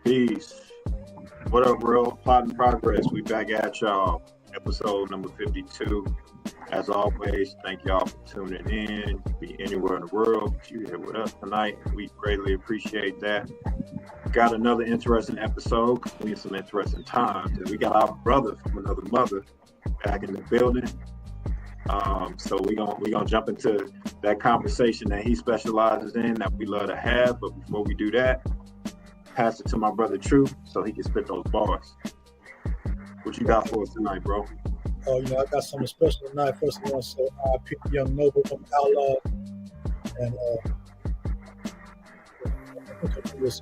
Peace. What up, world? Plot in progress. We back at y'all. Episode number 52. As always, thank y'all for tuning in. You can be anywhere in the world, but you're here with us tonight. We greatly appreciate that. Got another interesting episode. We had some interesting times. And we got our brother from another mother back in the building. So we gonna jump into that conversation that he specializes in that we love to have. But before we do that, pass it to my brother True so he can spit those bars. What you got for us tonight, bro? Oh, I got something special tonight. First, I want to say R.I.P. Young Noble from L.E.G.A.C.Y. And I think it was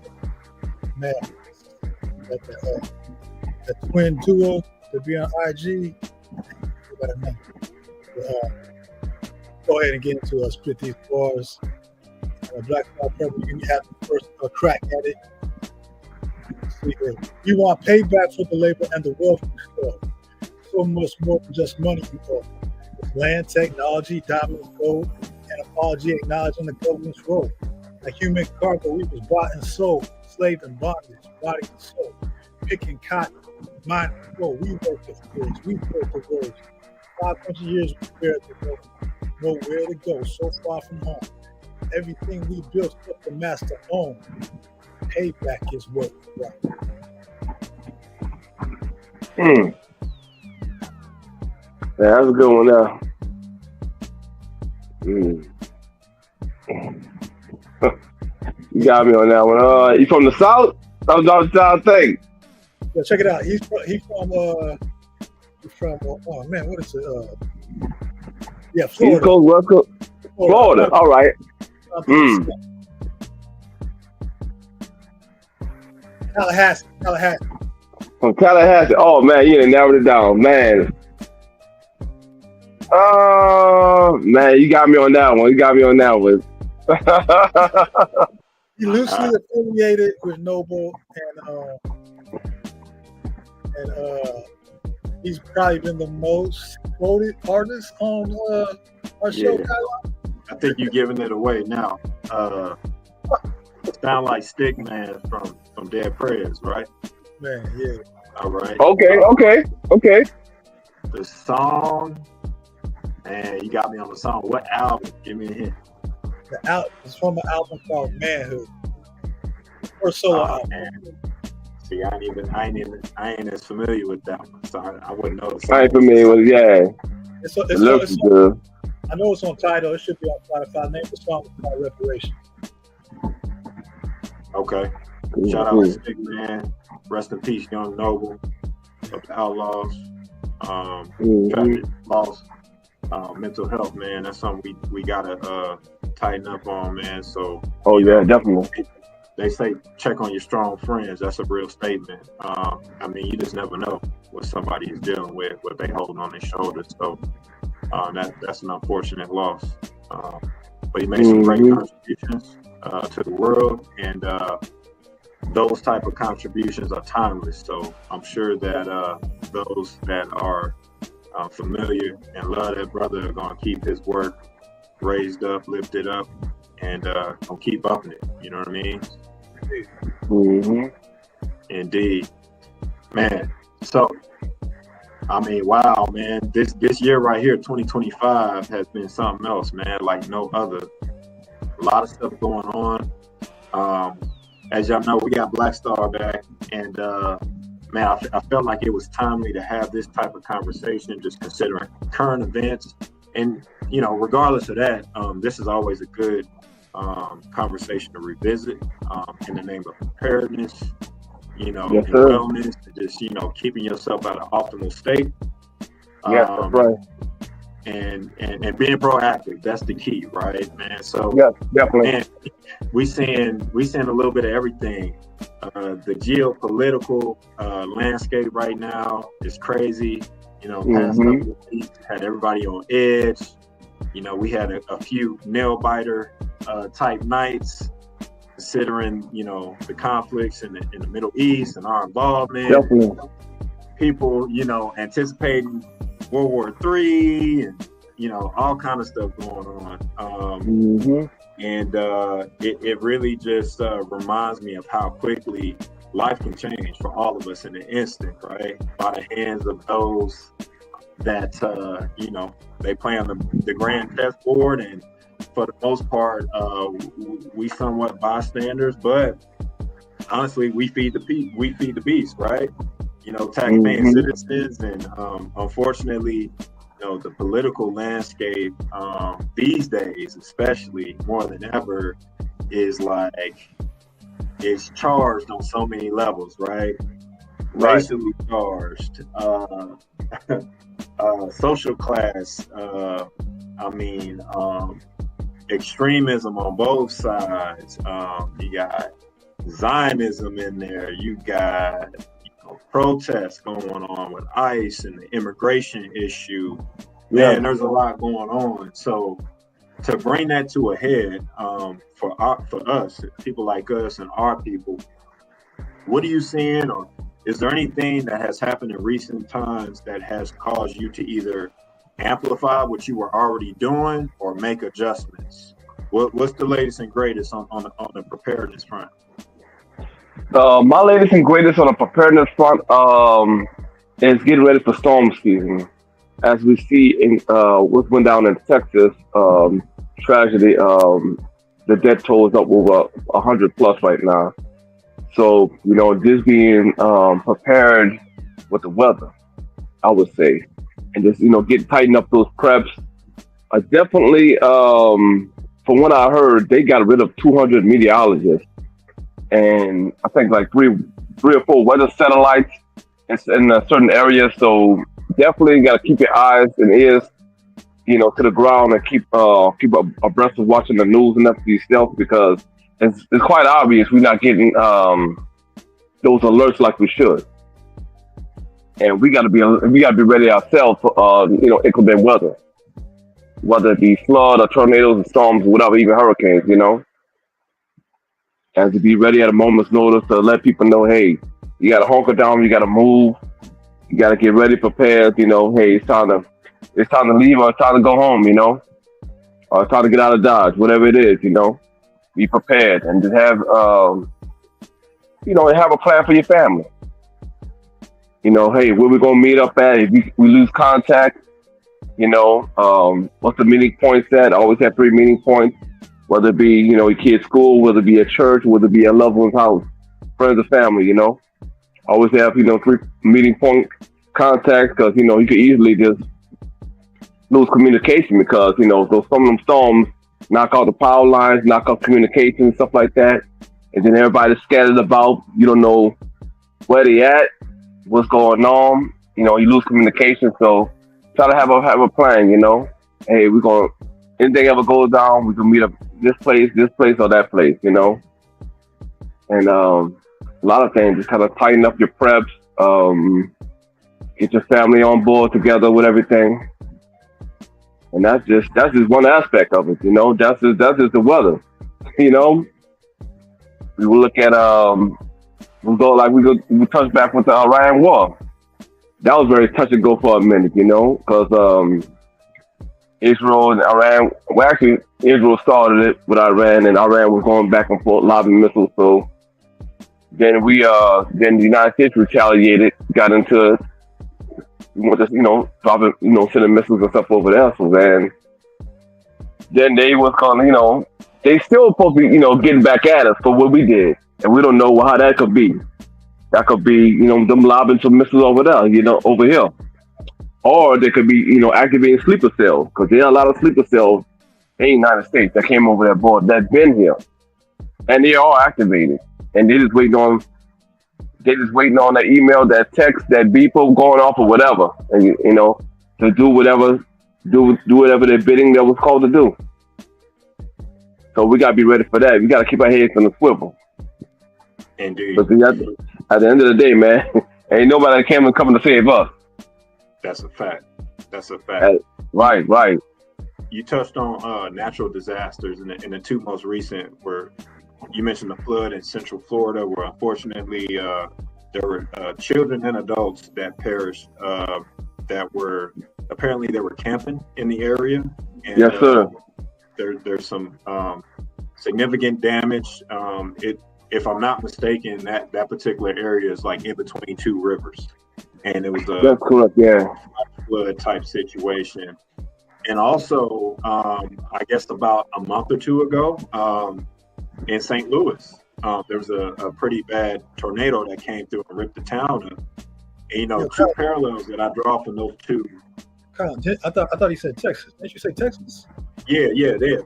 man, that twin duo to be on IG. What a name. Go ahead and get into spit these bars. Black Star Purple, you can have the first crack at it. See here. You want payback for the labor and the wealth you stole. So much more than just money you owe. It's land, technology, diamonds, gold, and apology acknowledging the government's role. Like human cargo, we was bought and sold, slave and bondage, body and soul. Picking cotton, mining gold. We worked the fields, we built the roads. 500 years we bear the road. Nowhere to go, so far from home. Everything we built up the master own. Payback is what we got. Yeah, that's a good one now. You got me on that one. You from the South? I'm down the South thing. Yeah, check it out. He's from oh man, what is it? Yeah, Florida. East Coast, West Coast. Florida. All right. Tallahassee. From Tallahassee. Oh man, you done narrowed it down, man. Man, you got me on that one. He loosely affiliated with Noble, and he's probably been the most quoted artist on our show. I think you're giving it away now. Sound like Stick Man from Dead Prayers, right? Man, yeah. All right. Okay. The song, and you got me on the song. What album? Give me a hint. It's from an album called Manhood. First solo album. Man. See, I ain't as familiar with that one, so I wouldn't know. The song. I ain't familiar with It's good. I know it's on Tidal. It should be on Spotify. Name the song is called Reparations. Okay. Shout out to Stick Man. Rest in peace, Young Noble of the Outlaws. Tragic loss. Mental health, man. That's something we gotta tighten up on, man. So. Oh yeah, definitely. They say check on your strong friends. That's a real statement. I mean, you just never know what somebody is dealing with, what they hold on their shoulders. So that's an unfortunate loss. But he made some great contributions to the world, and those type of contributions are timeless. So I'm sure that those that are familiar and love that brother are gonna keep his work raised up, lifted up, and gonna keep upping it. You know what I mean? Indeed, man. So, I mean, wow, man. This year right here, 2025, has been something else, man. Like no other. A lot of stuff going on. As y'all know, we got Black Star back, and man, I felt like it was timely to have this type of conversation, just considering current events. And regardless of that, this is always a good conversation to revisit in the name of preparedness, and wellness, just keeping yourself at an optimal state. Yes, that's right. And being proactive, that's the key, right, man? So yes, definitely. Man, we seeing a little bit of everything. The geopolitical landscape right now is crazy. Past couple of weeks had everybody on edge. We had a few nail biter type nights, considering the conflicts in the Middle East and our involvement. Definitely. People, anticipating World War III and all kind of stuff going on. And it really just reminds me of how quickly life can change for all of us in an instant, right? By the hands of those that they play on the grand chessboard, and for the most part, we somewhat bystanders, but honestly, we feed the beast, right? Taxpaying citizens, and unfortunately, the political landscape these days, especially more than ever, is charged on so many levels, right? Racially charged, social class. Extremism on both sides. You got Zionism in there. You got protests going on with ICE and the immigration issue. Man, there's a lot going on. So to bring that to a head, for us, people like us and our people, what are you seeing, or is there anything that has happened in recent times that has caused you to either amplify what you were already doing or make adjustments? What's the latest and greatest on the preparedness front? My latest and greatest on the preparedness front is getting ready for storm season. As we see in what went down in Texas, tragedy, the death toll is up over 100 plus right now. So, just being prepared with the weather, I would say, and just, get tighten up those preps. Definitely, from what I heard, they got rid of 200 meteorologists, and I think like three or four weather satellites in a certain area. So definitely got to keep your eyes and ears, to the ground, and keep abreast of watching the news enough for yourself, because it's quite obvious we're not getting those alerts like we should, and we got to be ready ourselves for inclement weather, whether it be flood or tornadoes and storms, whatever, even hurricanes. And to be ready at a moment's notice to let people know, hey, you got to hunker down, you got to move, you got to get ready, prepared. Hey, it's time to leave, or it's time to go home. Or it's time to get out of Dodge, whatever it is. Be prepared, and just have have a plan for your family. Hey, where we gonna meet up at if we lose contact? What's the meeting points at? I always have 3 meeting points, whether it be your kid's school, whether it be at church, whether it be at loved one's house, friends or family. Always have 3 meeting point contacts, because you could easily just lose communication, because those some of them storms knock out the power lines, knock out communication, stuff like that, and then everybody's scattered about. You don't know where they at, what's going on. You lose communication. So try to have a plan. Hey, we're gonna, anything ever goes down, we can meet up this place, or that place. And a lot of things, just kind of tighten up your preps. Get your family on board together with everything. And that's just one aspect of it. That's just the weather. We will look at we touch back with the Iran war. That was very touch and go for a minute, because Israel and Iran. Well, actually, Israel started it with Iran, and Iran was going back and forth lobbing missiles. So then then the United States retaliated, got into, dropping, sending missiles and stuff over there. So then they was gonna, they still supposed to be, getting back at us for what we did, and we don't know how that could be. That could be, them lobbing some missiles over there, over here. Or they could be, activating sleeper cells, because there are a lot of sleeper cells in the United States that came over that board that's been here, and they are activated, and they're just waiting on that email, that text, that beeper going off or whatever, and to do whatever they're bidding that was called to do. So we gotta be ready for that. We gotta keep our heads on the swivel. Indeed. But at the end of the day, man, ain't nobody coming to save us. That's a fact. Right. You touched on natural disasters, and the 2 most recent were, you mentioned the flood in Central Florida, where unfortunately there were children and adults that perished. That were apparently they were camping in the area. And, yes, sir. There's some significant damage. if I'm not mistaken, that particular area is like in between two rivers, and it was a That's correct. Yeah. flood type situation. And also, I guess about a month or two ago, in St. Louis, there was a pretty bad tornado that came through and ripped the town up. And, you know, Yeah, two parallels that I draw from those two. Kyle, I thought he said Texas. Didn't you say Texas? Yeah,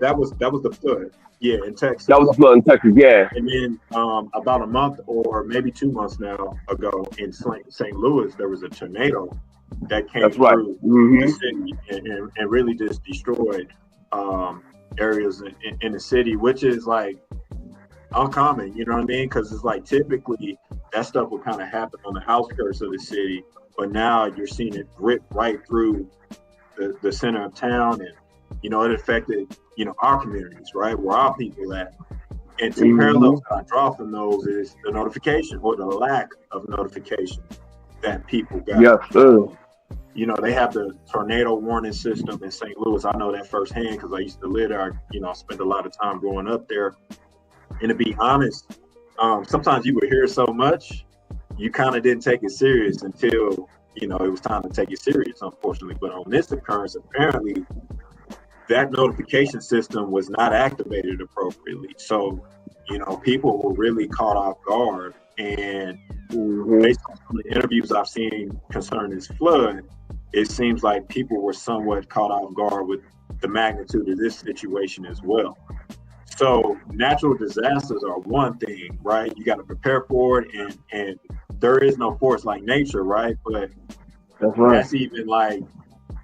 that was the flood. Yeah, in Texas. That was a flood in Texas. Yeah. And then about a month or maybe 2 months now ago in St. Louis, there was a tornado that came That's right. through the city and really just destroyed areas in the city, which is like uncommon, you know what I mean? Because it's like typically that stuff would kind of happen on the outskirts of the city, but now you're seeing it rip right through the center of town, and you know it affected our communities, right, where our people at. And two parallels that I draw from those is the notification or the lack of notification that people got. Yes, sir. You know, they have the tornado warning system in St. Louis. I know that firsthand because I used to live there. I spent a lot of time growing up there. And to be honest, sometimes you would hear so much, you kind of didn't take it serious until, it was time to take it serious, unfortunately. But on this occurrence, apparently, that notification system was not activated appropriately. So, people were really caught off guard. And based on some of the interviews I've seen concerning this flood, it seems like people were somewhat caught off guard with the magnitude of this situation as well. So natural disasters are one thing, right? You got to prepare for it, and there is no force like nature, right? But that's even like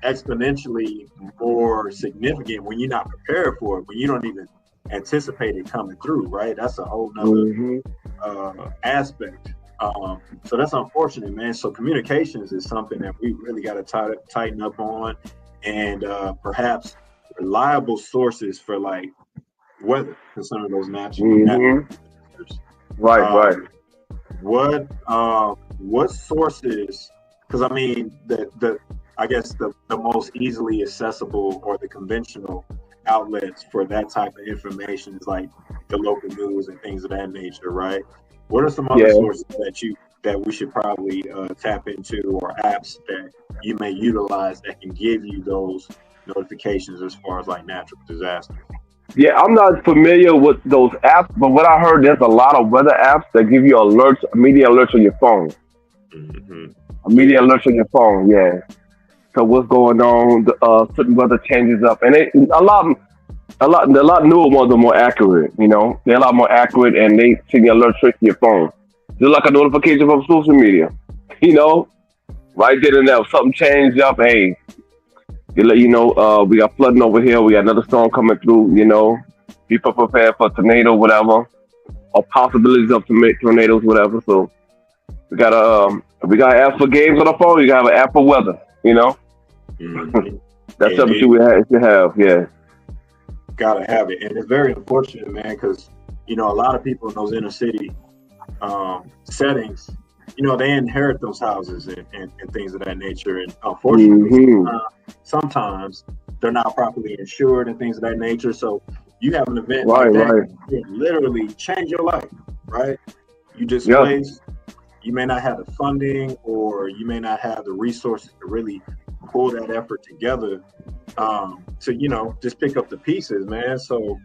exponentially more significant when you're not prepared for it, when you don't even anticipate it coming through, right? That's a whole nother aspect. So that's unfortunate, man. So communications is something that we really got to tighten up on, and perhaps reliable sources for like weather concerning those natural disasters. Right. What sources? Because I mean, I guess the most easily accessible or the conventional outlets for that type of information is like the local news and things of that nature, right? What are some other sources that we should probably tap into, or apps that you may utilize that can give you those notifications as far as like natural disasters? Yeah, I'm not familiar with those apps, but what I heard, there's a lot of weather apps that give you alerts, immediate alerts on your phone. Immediate alerts on your phone, yeah. So what's going on? Certain weather changes up, and a lot newer ones are more accurate. They're a lot more accurate, and they send you alerts straight to your phone, just like a notification from social media. Right then and there, if something changed up, hey, they let you know, we got flooding over here, we got another storm coming through, be prepared for a tornado, whatever, or possibilities of tornadoes, whatever. So we got an app for games on the phone, you got an app for weather, That's something you should have, yeah. Gotta have it. And it's very unfortunate, man, because, a lot of people in those inner city settings, they inherit those houses and things of that nature. And unfortunately, sometimes they're not properly insured and things of that nature. So you have an event like that, it literally change your life, right? You displaced, you may not have the funding, or you may not have the resources to really pull that effort together to, just pick up the pieces, man. So,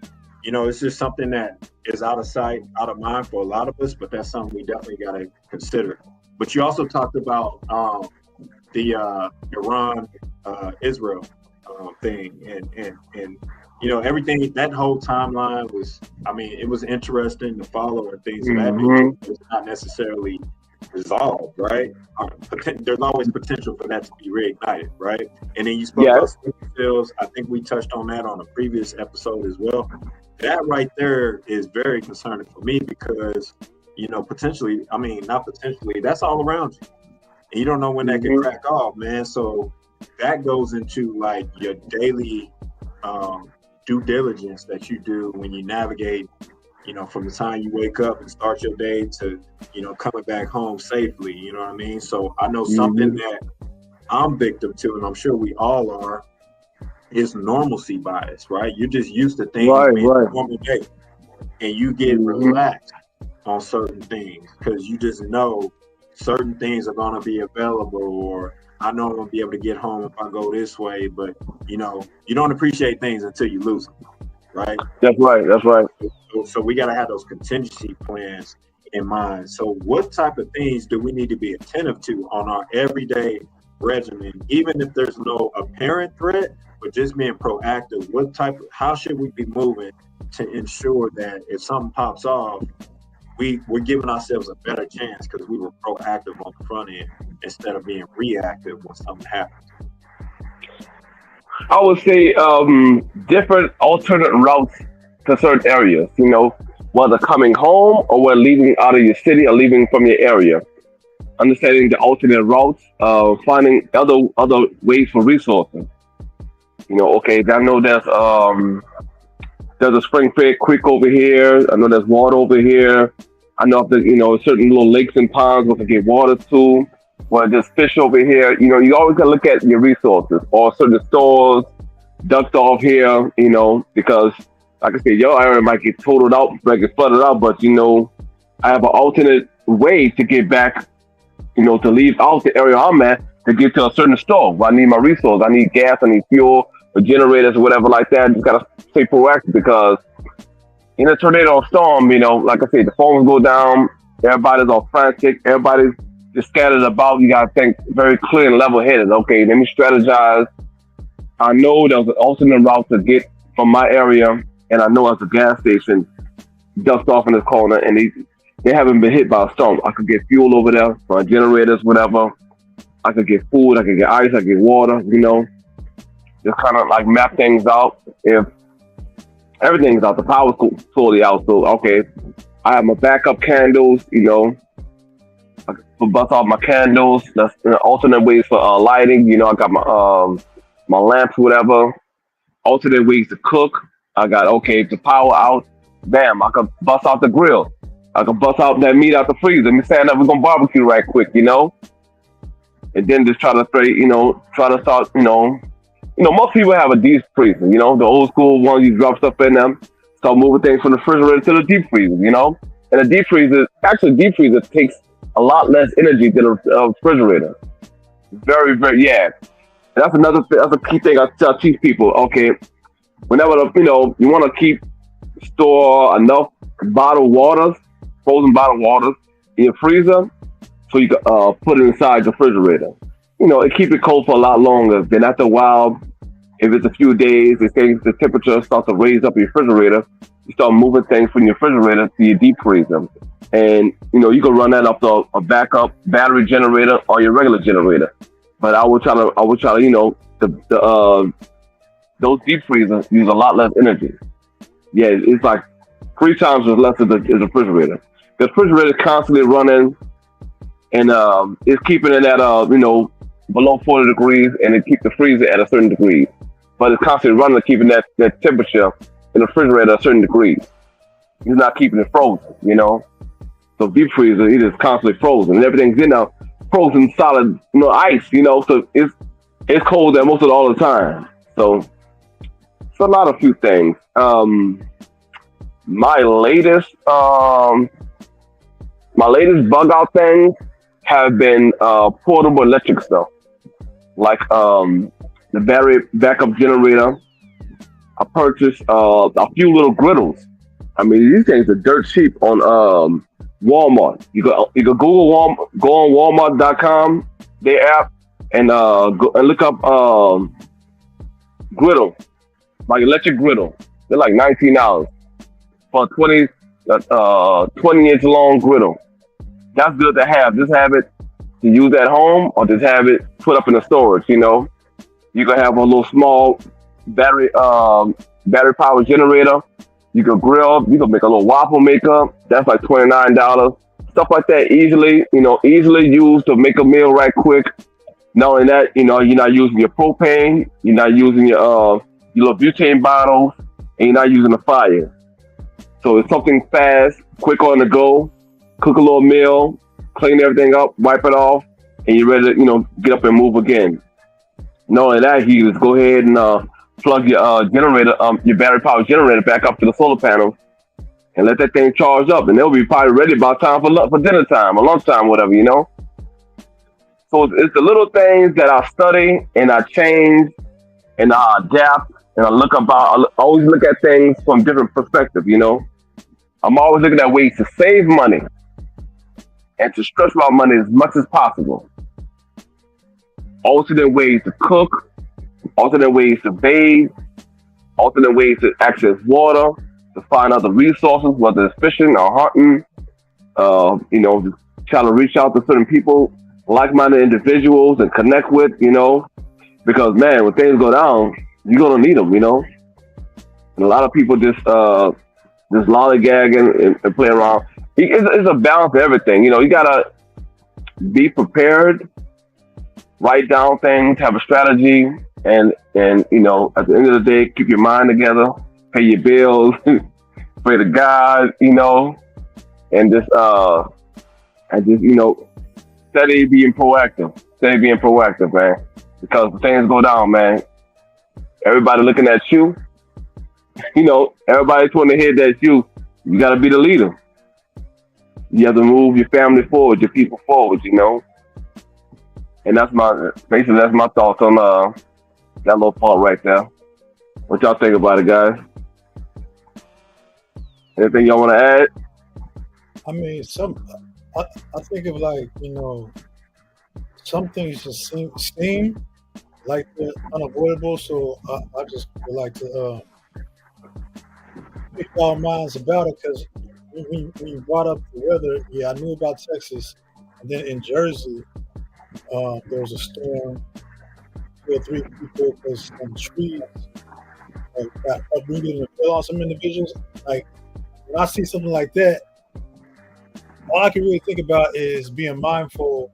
it's just something that is out of sight, out of mind for a lot of us, but that's something we definitely got to consider. But you also talked about the Iran Israel thing, and everything, that whole timeline was, it was interesting to follow and things of that nature. It's not necessarily resolved, right? There's always potential for that to be reignited, right? And then you spoke about sleeper cells. I think we touched on that on a previous episode as well. That right there is very concerning for me because, potentially, not potentially, that's all around you. And you don't know when that can crack off, man. So that goes into like your daily due diligence that you do when you navigate, from the time you wake up and start your day to, coming back home safely, you know what I mean? So I know something that I'm victim to, and I'm sure we all are, is normalcy bias, right? You're just used to things being a normal day, and you get relaxed on certain things because you just know certain things are going to be available, or I know I'm going to be able to get home if I go this way. But you don't appreciate things until you lose them, right? That's right. That's right. So we got to have those contingency plans in mind. So what type of things do we need to be attentive to on our everyday regimen, even if there's no apparent threat, but just being proactive? How should we be moving to ensure that if something pops off, we're giving ourselves a better chance because we were proactive on the front end instead of being reactive when something happens? I would say different alternate routes to certain areas. Whether coming home or whether leaving out of your city or leaving from your area. Understanding the alternate routes, finding other ways for resources. Okay, I know there's a spring fed creek over here. I know there's water over here. I know if there's, certain little lakes and ponds where I can get water to. Where there's fish over here. You always gotta look at your resources or certain stores ducked off here, because like I said, your area might get totaled out, might get flooded out, but I have an alternate way to get back, to leave out the area I'm at to get to a certain store where I need my resource. I need gas, I need fuel, or generators, or whatever like that. Just gotta stay proactive because in a tornado or storm, like I said, the phones go down, everybody's all frantic, everybody's just scattered about. You gotta think very clear and level headed. Okay, let me strategize. I know there's an alternate route to get from my area, and I know there's a gas station dust off in this corner, and they haven't been hit by a storm. I could get fuel over there, my generators, whatever. I could get food, I could get ice, I could get water, just kind of like map things out. If everything's out, the power's totally out. So, okay, I have my backup candles, I can bust off my candles. That's alternate ways for lighting. I got my lamps, whatever. Alternate ways to cook. I got, okay, if the power out, bam, I can bust out the grill. I can bust out that meat out the freezer. Let me stand up, we're gonna barbecue right quick, and then just try to start, most people have a deep freezer, the old school one, you drop stuff in them, start moving things from the refrigerator to the deep freezer, and the deep freezer takes a lot less energy than a refrigerator. Very, very, yeah. And that's a key thing I teach people. Okay, whenever you want to store enough bottled waters, frozen bottled waters in your freezer, so you can put it inside the refrigerator. It keep it cold for a lot longer. Then after a while, if it's a few days, the temperature starts to raise up in your refrigerator. You start moving things from your refrigerator to your deep freezer, and you can run that up to a backup battery generator or your regular generator. But I would try to those deep freezers use a lot less energy. Yeah, it's like 3 times as less as the refrigerator. The refrigerator is constantly running, and it's keeping it at below 40 degrees, and it keeps the freezer at a certain degree. But it's constantly running, keeping that temperature in the refrigerator at a certain degree. It's not keeping it frozen, So deep freezer, it is constantly frozen, and everything's in there frozen solid, ice, so it's cold there most of all the time. So it's a few things. My latest bug out things have been portable electric stuff, like the battery backup generator. I purchased a few little griddles. I mean, these things are dirt cheap on Walmart. You go Google go on Walmart.com, their app, and go and look up griddle, like electric griddle. They're like $19 for a 20-inch long griddle. That's good to have. Just have it to use at home, or just have it put up in the storage. You can have a little small battery power generator. You can grill. You can make a little waffle maker. That's like $29. Stuff like that, easily used to make a meal right quick. Not only that, you're not using your propane. You're not using your little butane bottles, and you're not using the fire. So it's something fast, quick on the go. Cook a little meal, clean everything up, wipe it off, and you're ready to get up and move again. Not only that, you just go ahead and plug your generator, your battery power generator back up to the solar panels, and let that thing charge up, and they'll be probably ready by time for dinner time or lunchtime, whatever, you know. So it's the little things that I study and I change and I adapt and I always look at things from different perspectives, you know. I'm always looking at ways to save money and to stretch my money as much as possible. Alternate ways to cook, alternate ways to bathe, alternate ways to access water, to find other resources, whether it's fishing or hunting. You know, just try to reach out to certain people, like-minded individuals, and connect with, you know, because man, when things go down, you're gonna need them, you know. And a lot of people just lollygag and play around. It's a balance of everything, you know. You gotta be prepared, write down things, have a strategy, and you know, at the end of the day, keep your mind together, pay your bills, pray to God, you know, and just you know, steady being proactive, man. Because when things go down, man, everybody looking at you, you know, everybody's pointing their head at you. You got to be the leader. You have to move your family forward, your people forward, you know. And that's my thoughts on that little part right there. What y'all think about it, guys? Anything y'all want to add? I mean, I think of like, you know, some things just seem like they're unavoidable. So I just would like to pick our minds about it because when you brought up the weather, yeah, I knew about Texas, and then in Jersey, there was a storm, 2 or 3 people because some trees got uprooted and fell on some individuals. Like when I see something like that, all I can really think about is being mindful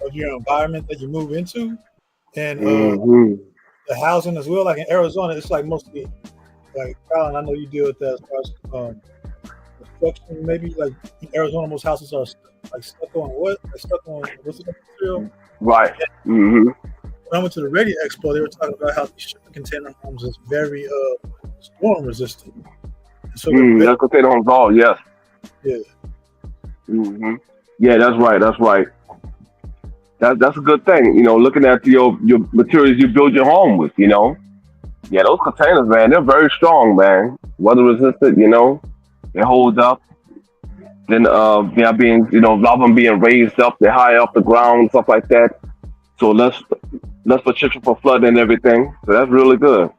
of your environment that you move into and Mm-hmm. the housing as well. Like in Arizona, it's like mostly like Colin. I know you deal with that as far as construction. Maybe like in Arizona, most houses are like stuck on what? Like stuck on what's the material? Right. And Mm-hmm. when I went to the Readiness, they were talking about how these shipping container homes is very storm resistant. And so That's what they don't involve. Yes. yeah. Mm-hmm. Yeah, that's right. That's right. That's a good thing. You know, looking at your materials you build your home with. You know, yeah, those containers, man, they're very strong, man. Weather resistant. You know, they hold up. Then they're being, you know, a lot of them being raised up. They're high off the ground, stuff like that. So less potential for flood and everything. So that's really good.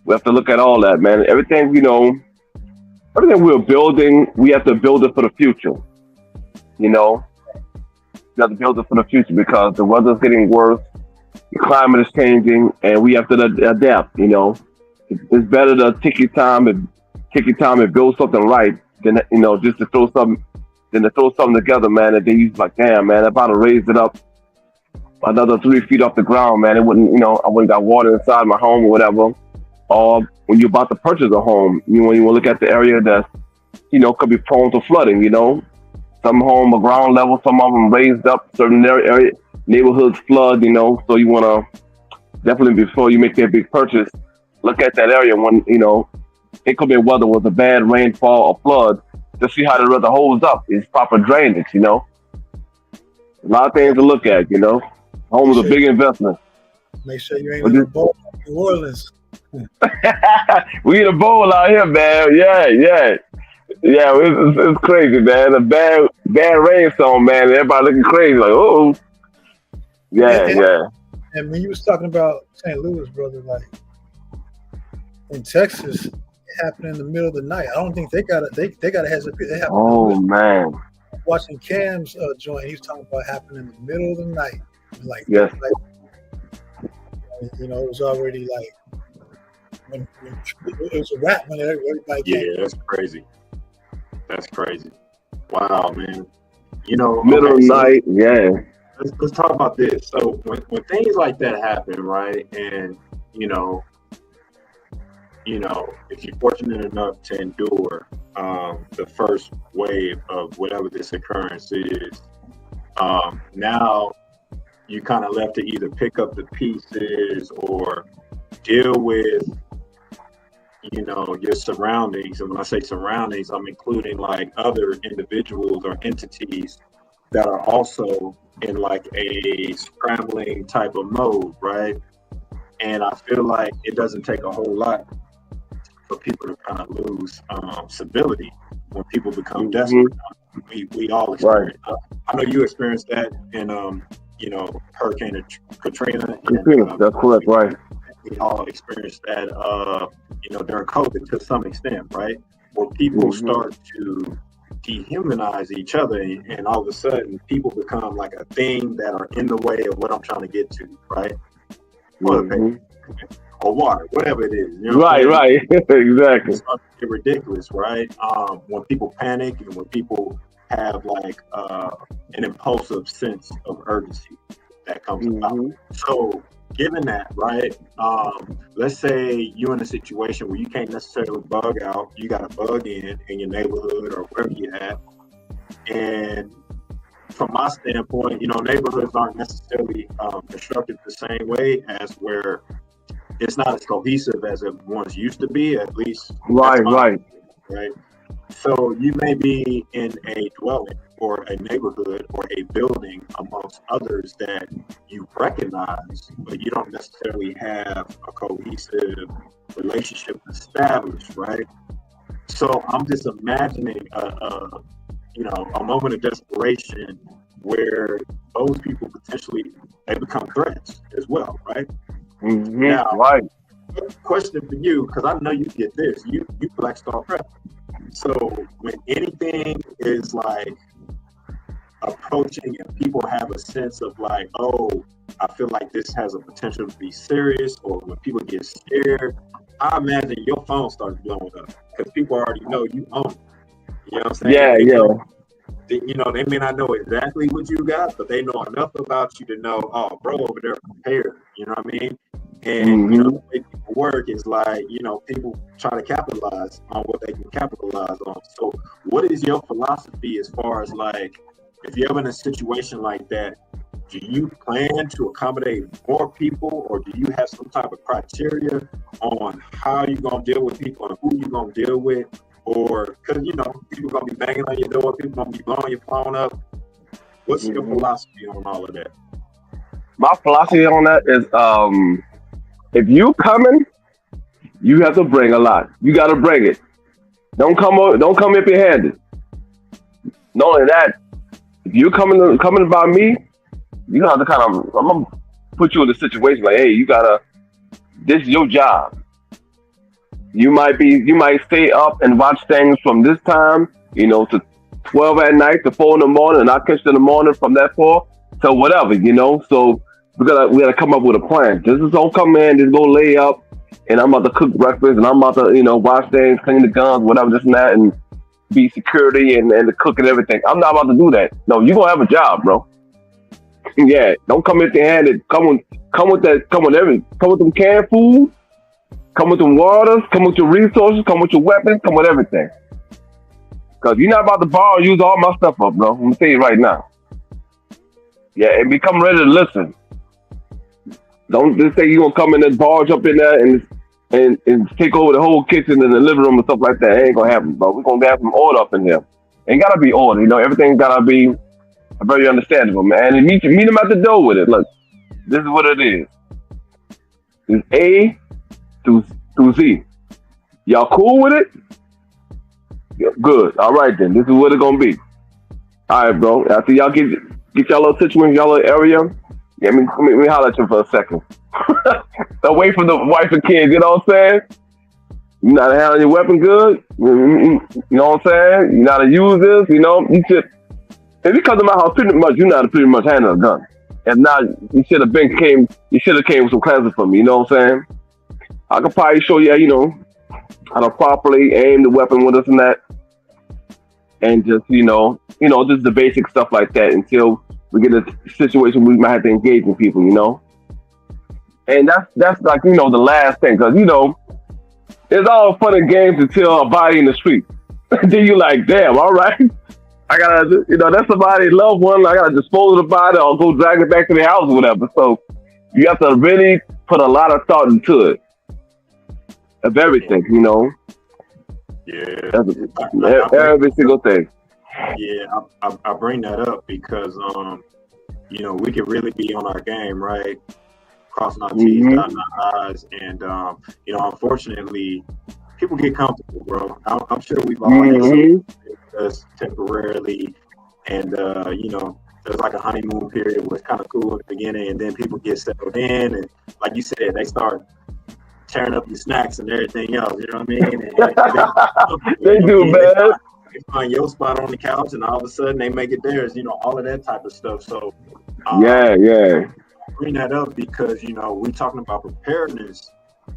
We have to look at all that, man. Everything, you know, everything we're building, we have to build it for the future. You know, we have to build it for the future because the weather's getting worse, the climate is changing, and we have to adapt. You know, it's better to take your time and build something right than, you know, just to throw something than to throw something together, man. And then you like, damn, man, if I'd have raised it up another 3 feet off the ground, man, it wouldn't, you know, I wouldn't got water inside my home or whatever. Or when you're about to purchase a home, when you want to look at the area that, you know, could be prone to flooding, you know. Some home are ground level, some of them raised up, certain area neighborhoods flood, you know. So you want to definitely, before you make that big purchase, look at that area when, you know, it could be whether it was a bad rainfall or flood to see how the weather holds up. It's proper drainage, you know. A lot of things to look at, you know. Home Make is a sure, big investment. make sure you ain't But in a boat in New Orleans. we in a bowl out here, man. Yeah, yeah. Yeah, it's crazy, man. A bad rainstorm, man. Everybody looking crazy, like, oh, And, yeah, and, yeah. and when you was talking about St. Louis, brother, like in Texas, it happened in the middle of the night. I don't think they got a heads up. It happened in the Oh middle. man, Watching Cam's joint, he was talking about happening in the middle of the night. Like, yes. you know, it was already like when it was a wrap when everybody came. Yeah, that's crazy. That's crazy. Wow, man. You know, Middle okay, of the so night, yeah. let's talk about this. So when things like that happen, right? And if you're fortunate enough to endure the first wave of whatever this occurrence is, now you kind of left to either pick up the pieces or deal with your surroundings. And when I say surroundings, I'm including like other individuals or entities that are also in like a scrambling type of mode, right? And I feel like it doesn't take a whole lot for people to kind of lose stability when people become desperate. We all experience. I know you experienced that in Hurricane Katrina. And, That's correct, right? we all experienced that during COVID to some extent, right? Where people start to dehumanize each other, and all of a sudden people become like a thing that are in the way of what I'm trying to get to, right? Toilet paper or water, whatever it is. Right, exactly. It's ridiculous, right? When people panic and when people have like an impulsive sense of urgency that comes about. So given that, right, let's say you're in a situation where you can't necessarily bug out, you got to bug in your neighborhood or wherever you're at. And from my standpoint, neighborhoods aren't necessarily constructed the same way as where it's not as cohesive as it once used to be, at least. Right. So you may be in a dwelling or a neighborhood or a building amongst others that you recognize, but you don't necessarily have a cohesive relationship established, right? So I'm just imagining a moment of desperation where those people potentially they become threats as well, right? Now, right. Question for you, because I know you get this. You Black Star Prep. So when anything is like approaching and people have a sense of like, oh, I feel like this has a potential to be serious, or when people get scared, I imagine your phone starts blowing up because people already know you own it. You know what I'm saying? They may not know exactly what you got, but they know enough about you to know, oh, bro, over there prepared. You know what I mean? And the way people work is like, people try to capitalize on what they can capitalize on. So what is your philosophy as far as like, if you're ever in a situation like that, do you plan to accommodate more people, or do you have some type of criteria on how you're going to deal with people and who you're going to deal with? Or, because, people going to be banging on your door, people going to be blowing your phone up. What's your philosophy on all of that? My philosophy on that is, if you coming, you have to bring a lot. You got to bring it. Don't come empty-handed. Not only that, if you're coming by me, you have to I'm gonna put you in a situation like, hey, this is your job. You might stay up and watch things from this time, to 12 at night to 4 in the morning, and I'll catch you in the morning from that 4 to whatever, So we gotta come up with a plan. Just don't come in, just go lay up, and I'm about to cook breakfast, and I'm about to, wash things, clean the guns, whatever, this and that, and be security and the cook and everything. I'm not about to do that. No, you're gonna have a job, bro. Yeah, don't come empty-handed. Come with them canned food. Come with them waters, come with your resources, come with your weapons, come with everything. Because you're not about to borrow and use all my stuff up, bro. I'm going to tell you right now. Yeah, and become ready to listen. Don't just say you're going to come in and barge up in there and take over the whole kitchen and the living room and stuff like that. It ain't going to happen, bro. We're going to have some order up in here. Ain't got to be order. Everything got to be very understandable, man. And meet them at the door with it. Look, this is what it is. It's A through Z. Y'all cool with it? Yeah, good. All right then. This is what it's gonna be. All right, bro. After y'all get y'all little situation, y'all little area. Yeah, let me holler at you for a second. Away from the wife and kids. You know what I'm saying? You know how to handle your weapon good. You know what I'm saying? You know how to use this. You should. If you come to my house, pretty much you know how to pretty much handle a gun. If not, you should have came with some classes for me. You know what I'm saying? I could probably show you, how to properly aim the weapon with this and that, and just just the basic stuff like that until we get a situation where we might have to engage with people, And that's like the last thing, because it's all fun and games until a body in the street. Then you like, damn, all right, I gotta that's somebody's loved one. I gotta dispose of the body or go drag it back to the house or whatever. So you have to really put a lot of thought into it. of everything. You know, Yeah, every single thing. yeah. I bring that up because we could really be on our game, right? Crossing our T's, Hmm. dotting our I's, and unfortunately, people get comfortable, bro. I'm sure we've all had some Hmm. us temporarily, and there's like a honeymoon period where it's kind of cool in the beginning, and then people get settled in, and like you said, they start tearing up your snacks and everything else. You know what I mean? They do, man. They find your spot on the couch, and all of a sudden they make it theirs. All of that type of stuff. So, Yeah, yeah. bring that up because we're talking about preparedness,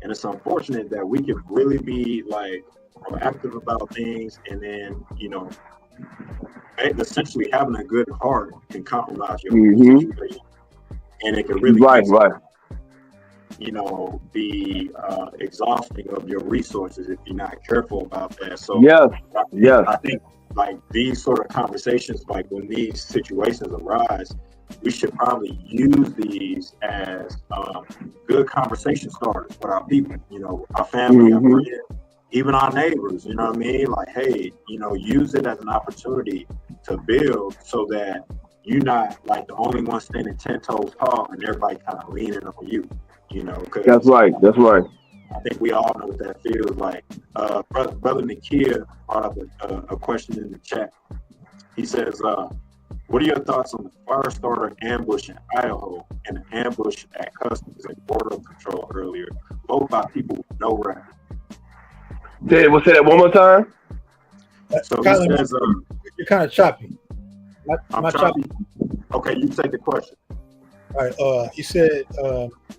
and it's unfortunate that we can really be like proactive about things, and then essentially having a good heart can compromise your whole Hmm. situation, and it can really Right, right. be exhausting of your resources if you're not careful about that. So Yes, I think, yes. I think like these sort of conversations, like when these situations arise, we should probably use these as good conversation starters with our people, our family, our Hmm. friends, even our neighbors. You know what I mean? Like, hey, use it as an opportunity to build so that you're not like the only one standing 10 toes tall and everybody kind of leaning on you, That's because right. That's right. I think we all know what that feels like. Brother Nakia brought up a question in the chat. He says, what are your thoughts on the fire starter ambush in Idaho and the ambush at Customs and Border Patrol earlier, both by people with no record? We'll say that one more time. So he Kylan, says, you're kind of choppy. I'm My choppy. Okay, you take the question. All right. He said,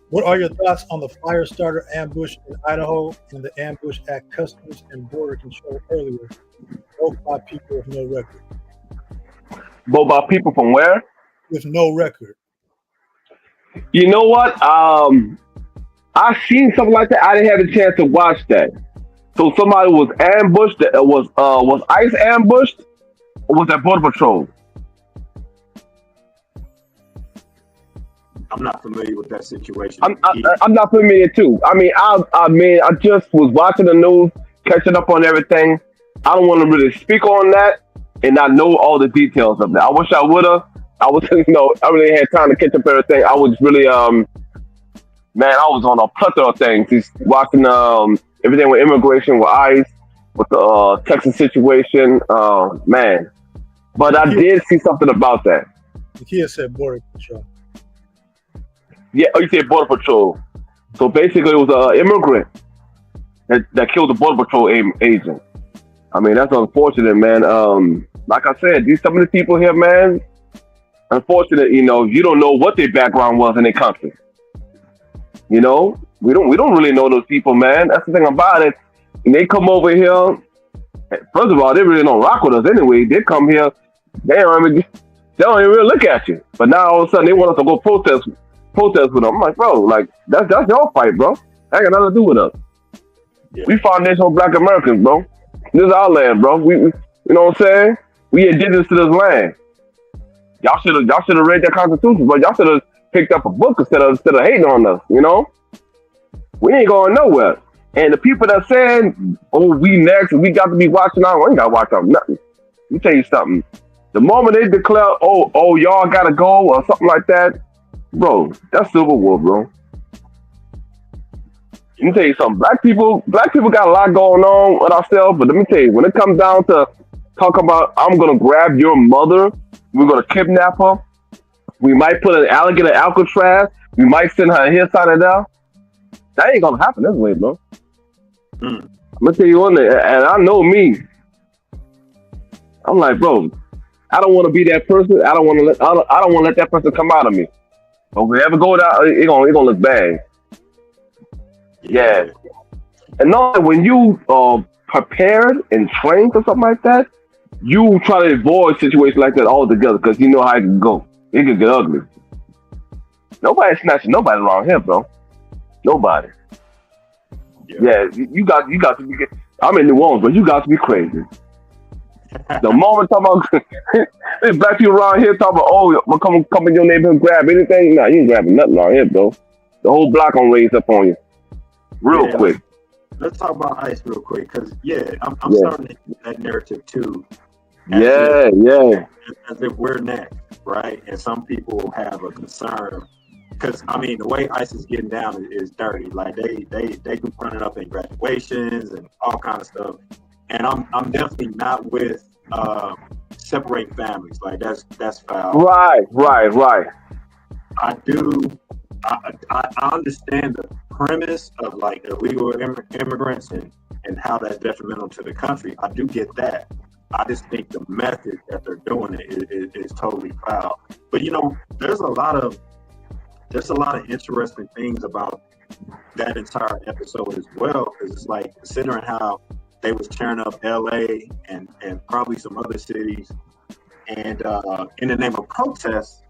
what are your thoughts on the fire starter ambush in Idaho and the ambush at Customs and Border Control earlier, both by people with no record? Both by people from where? With no record. You know what? I seen something like that. I didn't have a chance to watch that. So somebody was ambushed. Was ICE ambushed, or was that Border Patrol? I'm not familiar with that situation. I'm not familiar too. I just was watching the news, catching up on everything. I don't want to really speak on that, and I know all the details of that. I wish I would have. I was, I really had time to catch up everything. I was really, man, I was on a plethora of things. Just watching everything with immigration, with ICE, with the Texas situation. Man, but I did see something about that. The kid said Border Control. Yeah, oh, you said Border Patrol. So basically, it was an immigrant that killed the Border Patrol agent. I mean, that's unfortunate, man. Like I said, some of the people here, man, unfortunate. You don't know what their background was in their country. We don't really know those people, man. That's the thing about it. And they come over here. First of all, they really don't rock with us anyway. They come here, they don't even really look at you. But now all of a sudden they want us to go protest with them. I'm like, bro, like that's your fight, bro. That ain't got nothing to do with us. Yeah. We foundational Black Americans, bro. This is our land, bro. We you know what I'm saying? We indigenous to this land. Y'all should have read that Constitution, but y'all should have picked up a book instead of hating on us. We ain't going nowhere. And the people that saying, "Oh, we next, and we got to be watching out," we ain't got to watch out nothing. Let me tell you something. The moment they declare, "Oh, y'all gotta go" or something like that, bro, that's civil war, bro. Let me tell you something. Black people got a lot going on with ourselves, but let me tell you, when it comes down to talk about, I'm gonna grab your mother, we're gonna kidnap her, we might put an alligator in Alcatraz, we might send her here, side of there. That ain't gonna happen this way, bro. I'm gonna tell you one thing, and I know me. I'm like, bro, I don't want to be that person. I don't want to let that person come out of me. But if we ever go down, it gonna look bad. Yeah. And knowing when you prepared and trained for something like that, you try to avoid situations like that altogether because you know how it can go. It can get ugly. Nobody's snatching nobody around here, bro. Nobody. Yeah, you got to be. I'm in New Orleans, but you got to be crazy. The moment talking about black people around here talking about, "Oh, we'll come in your neighborhood and grab anything." Nah, you ain't grabbing nothing around here, bro. The whole block gonna raise up on you, real quick. let's talk about ICE real quick, because I'm Yeah, starting to get that narrative too, as if yeah. we're next, right? And some people have a concern because I mean the way ICE is getting down is dirty. Like they do running up in graduations and all kind of stuff. And I'm definitely not with separating families. Like that's foul. Right. I do. I understand the premise of like illegal immigrants and how that's detrimental to the country. I do get that. I just think the method that they're doing is totally foul. But you know, there's a lot of interesting things about that entire episode as well, because it's like considering how they was tearing up LA and probably some other cities and in the name of protest.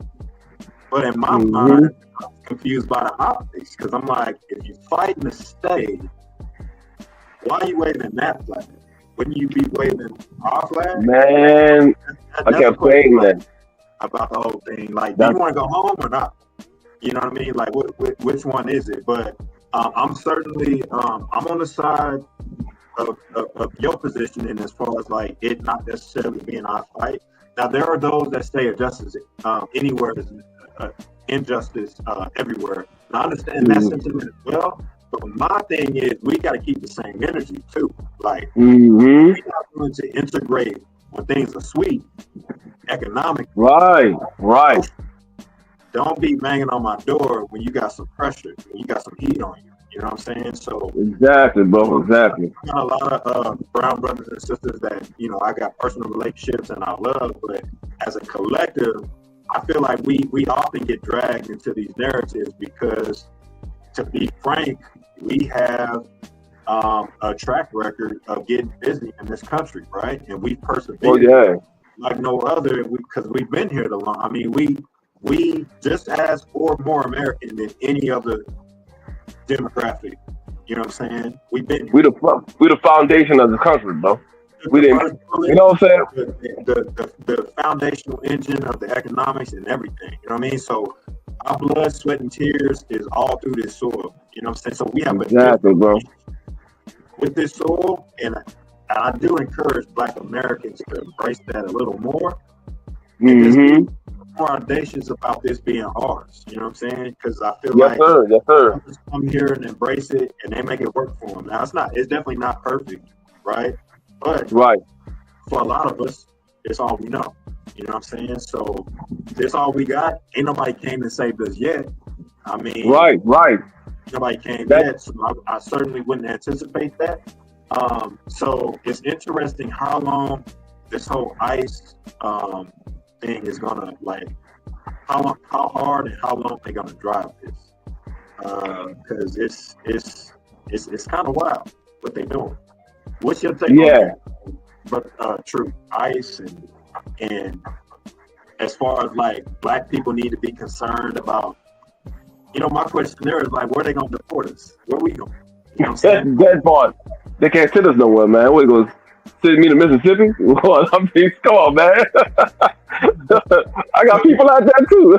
But in my Mm-hmm. mind, I'm confused by the optics because I'm like, if you're fighting to stay, why are you waving that flag? Wouldn't you be waving our flag? Man, I That's a kept question saying that. about the whole thing. Like, do you That's want to go home or not? You know what I mean? Like, which one is it? But I'm certainly I'm on the side of your position in as far as like it not necessarily being our fight. Now there are those that say justice anywhere is injustice everywhere. And I understand that sentiment as well. But my thing is we got to keep the same energy too. Like mm-hmm. we're not going to integrate when things are sweet economically. Right. Don't be banging on my door when you got some pressure, when you got some heat on you. You know what I'm saying? So Exactly, bro. Exactly. I got a lot of brown brothers and sisters that I got personal relationships and I love, but as a collective, I feel like we often get dragged into these narratives because, to be frank, we have a track record of getting busy in this country, right? And we Oh persevered yeah. like no other because we've been here the long. I mean, we just as or more American than any other demographic. You know what I'm saying? We've been here. We the foundation of the country, bro. We The didn't. first You bullet, know what I'm saying? the foundational engine of the economics and everything. You know what I mean? So our blood, sweat, and tears is all through this soil. You know what I'm saying? So we have a Exactly, different bro. with this soil, and I do encourage Black Americans to embrace that a little more and just be Mm-hmm. more audacious about this being ours. You know what I'm saying? Because I feel Yes, like sir. Yes, sir. others come here and embrace it, and they make it work for them. Now it's definitely not perfect, right? But Right. for a lot of us, it's all we know. You know what I'm saying? So this all we got. Ain't nobody came and saved us yet. I mean, Right. nobody came That. yet, so I certainly wouldn't anticipate that. So it's interesting how long this whole ICE thing is gonna like how hard and how long they're gonna drive this. Because it's kind of wild what they're doing. What's your take on Yeah. that? But true, ICE and as far as like Black people need to be concerned about, my question there is like, where they gonna deport us? Where we going? You know what I'm That's saying? that part. They can't send us nowhere, man. What goes send me to Mississippi? Well, I mean, come on, man. I got people out there too.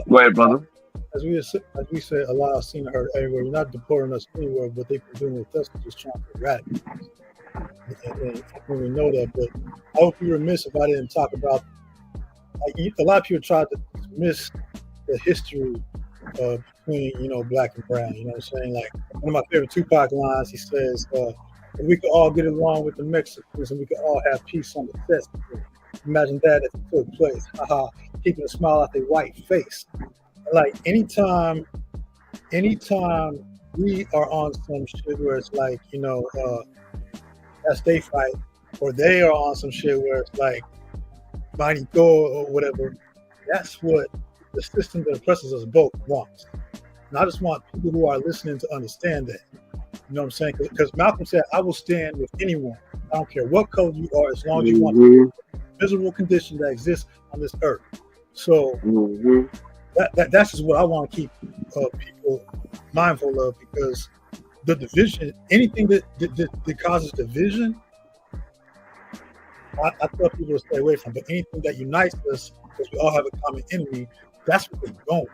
Go ahead, brother. As we say, Allah seen her everywhere. You're not deporting us anywhere, but they've been doing with us is just trying to eradicate. And we know that, but I would be remiss if I didn't talk about. Like, a lot of people try to dismiss the history between Black and brown. You know what I'm saying? Like one of my favorite Tupac lines, he says, "If we could all get along with the Mexicans, and we could all have peace on the set. Imagine that if it took place. Haha, keeping a smile off their white face." Like anytime we are on some shit where it's like, that's they fight, or they are on some shit where it's like Mighty Thor or whatever, that's what the system that oppresses us both wants. And I just want people who are listening to understand that. You know what I'm saying? Because Malcolm said, "I will stand with anyone. I don't care what color you are, as long as you want Mm-hmm. the miserable condition that exists on this earth." So Mm-hmm. that's just what I want to keep people mindful of, because the division, anything that causes division, I tell people to stay away from. But anything that unites us, because we all have a common enemy, that's what they're going.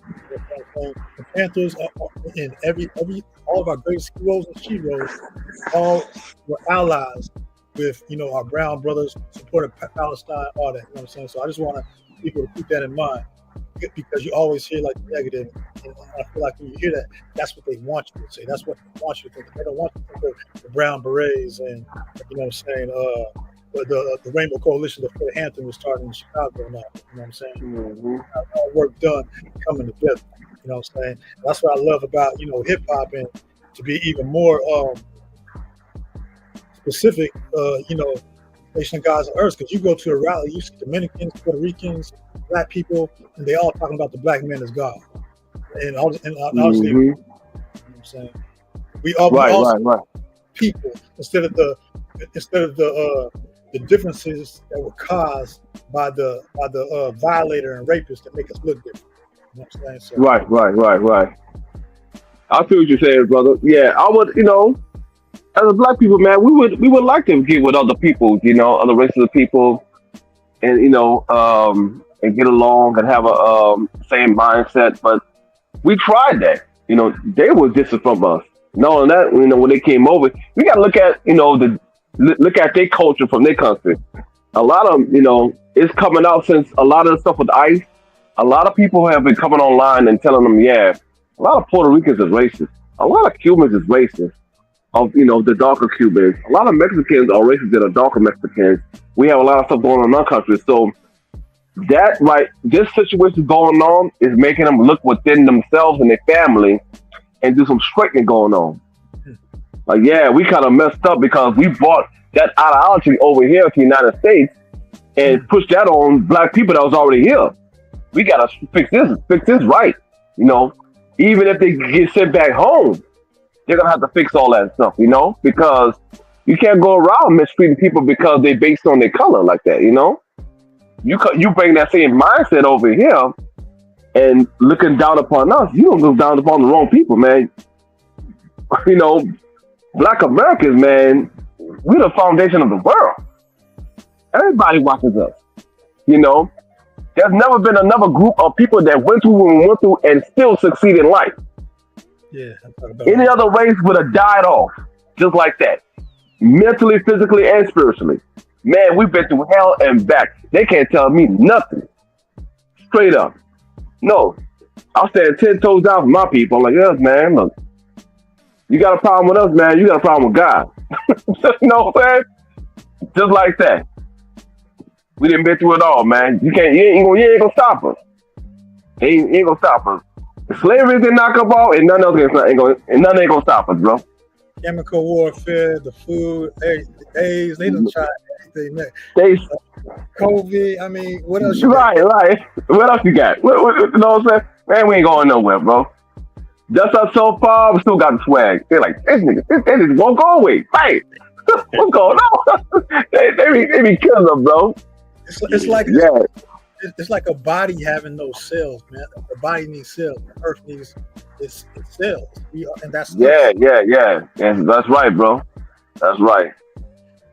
You know what I'm saying? The Panthers are in all of our greatest heroes and sheroes all were allies with our brown brothers, supported Palestine, all that. You know what I'm saying? So I just want people to keep that in mind because you always hear like the negative, and I feel like when you hear that, that's what they want you to say. That's what they want you to think. They don't want you to think of the brown berets and what I'm saying. The Rainbow Coalition that Fred Hampton was starting in Chicago now. You know what I'm saying? Mm-hmm. All work done coming together. You know what I'm saying? That's what I love about hip hop, and to be even more specific, Nation of Gods and Earth, because you go to a rally, you see Dominicans, Puerto Ricans, Black people, and they all talking about the Black man as God. And obviously, Mm-hmm. you know what I'm saying? We all people instead of the differences that were caused by the violator and rapist that make us look different. You know what I'm saying? So, Right. I feel what you're saying, brother. Yeah, I would, as a black people, man, we would like to get with other people, other races of people, and and get along and have a same mindset. But we tried that. They were distant from us. Knowing that, when they came over, we got to look at look at their culture from their country. A lot of it's coming out since a lot of the stuff with ICE. A lot of people have been coming online and telling them, yeah, a lot of Puerto Ricans is racist. A lot of Cubans is racist. Of the darker Cubans. A lot of Mexicans are racist that are darker Mexicans. We have a lot of stuff going on in our country. So this situation going on is making them look within themselves and their family and do some straightening going on. Like, yeah, we kind of messed up because we brought that ideology over here to the United States and pushed that on black people that was already here. We gotta fix this right. Even if they get sent back home, they're gonna have to fix all that stuff, because you can't go around mistreating people because they based on their color like that, You bring that same mindset over here and looking down upon us, you don't look down upon the wrong people, man. Black Americans, man, we're the foundation of the world. Everybody watches us, There's never been another group of people that went through what we went through and still succeed in life. Yeah. Any other race would have died off, just like that. Mentally, physically, and spiritually. Man, we've been through hell and back. They can't tell me nothing. Straight up. No. I'll stand 10 toes down for my people. I'm like, yes, man, look. You got a problem with us, man. You got a problem with God. You know what I'm saying? Just like that. We done been through it all, man. You ain't gonna stop us. You ain't gonna stop us. Slavery can knock up all, and none else ain't gonna stop us, bro. Chemical warfare, the food, AIDS, they done tried everything, man. COVID, I mean, what else you got? Right. What else you got? What, you know what I'm saying? Man, we ain't going nowhere, bro. Just us so far, we still got the swag. They're like, this nigga won't go away. Right. What's going on? they be killing them, bro. It's like a body having no cells, man. The body needs cells. The earth needs its cells. And that's yeah. That's right, bro. That's right.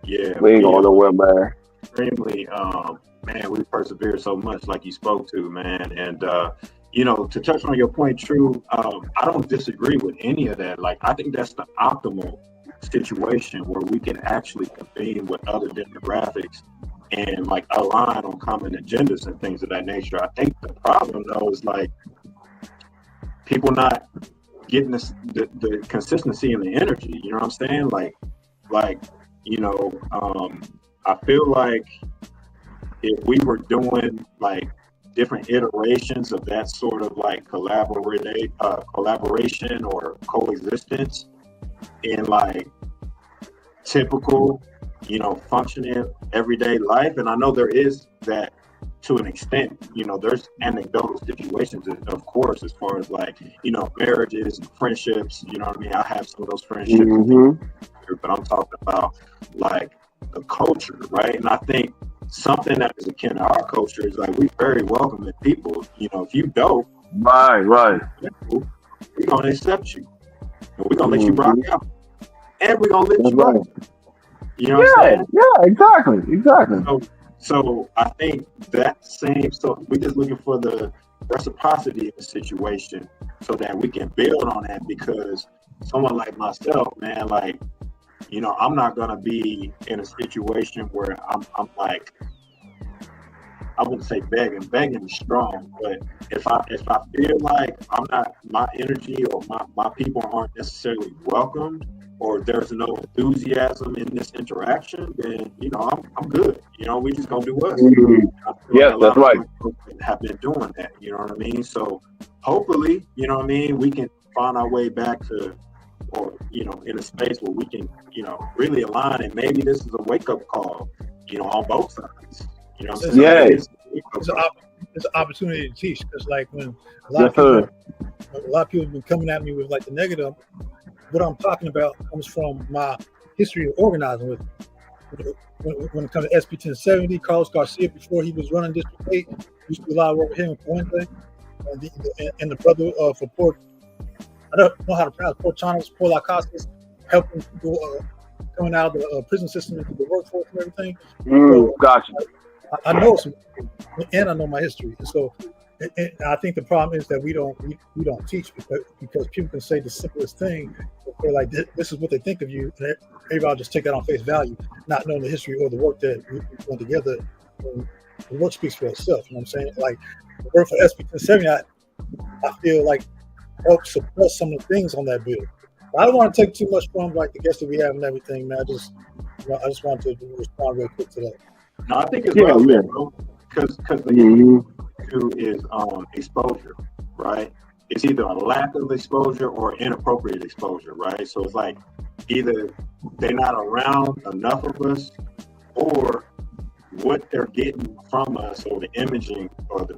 Yeah, we ain't going nowhere, man. Extremely, man. We persevered so much, like you spoke to, man. And to touch on your point, True. I don't disagree with any of that. Like, I think that's the optimal situation where we can actually convene with other demographics and like align on common agendas and things of that nature. I think the problem though is like people not getting the consistency and the energy. You know what I'm saying? I feel like if we were doing like different iterations of that sort of like collaboration or coexistence in like typical, functioning everyday life. And I know there is that to an extent, there's anecdotal situations, of course, as far as like, marriages and friendships, you know what I mean? I have some of those friendships, but I'm talking about like the culture, right? And I think something that is akin to our culture is like, we very welcoming people. If you dope, right, we're going to accept you. And we're going to let you rock out. And we're going to let you rock. You know what I'm saying? Yeah, exactly. So I think that same. So we're just looking for the reciprocity of the situation, so that we can build on that. Because someone like myself, man, like I'm not gonna be in a situation where I'm like, I wouldn't say begging. Begging is strong, but if I feel like I'm not, my energy or my people aren't necessarily welcomed, or there's no enthusiasm in this interaction, then I'm good. We just gonna do us. Mhm. I feel like Yes, a that's lot of right. black folks have been doing that. You know what I mean? So hopefully, we can find our way back to, or in a space where we can really align, and maybe this is a wake up call on both sides. You know what I'm saying? Yeah. Maybe it's a wake up It's an call. opportunity to teach, because like when a lot Yes, of people sir. have been coming at me with like the negative. What I'm talking about comes from my history of organizing with. When it comes to SB 1070, Carlos Garcia, before he was running District 8, used to do a lot of work with him in Puente, and the brother for Port, I don't know how to pronounce, Portanos, Por La Casas, helping people coming out of the prison system into the workforce and everything. So Gotcha. I know some, and I know my history. And so, and I think the problem is that we don't teach, because people can say the simplest thing. They're like, this is what they think of you, and everybody will just take that on face value, not knowing the history or the work that we've done together. And the work speaks for itself. You know what I'm saying? Like the work for SB 1070, I feel like helps suppress some of the things on that bill. I don't want to take too much from like the guests that we have and everything, man. I just wanted to respond real quick to that. No, I think it's Yeah, relevant, bro, because the issue is exposure, right? It's either a lack of exposure or inappropriate exposure, right? So it's like either they're not around enough of us, or what they're getting from us, or the imaging, or the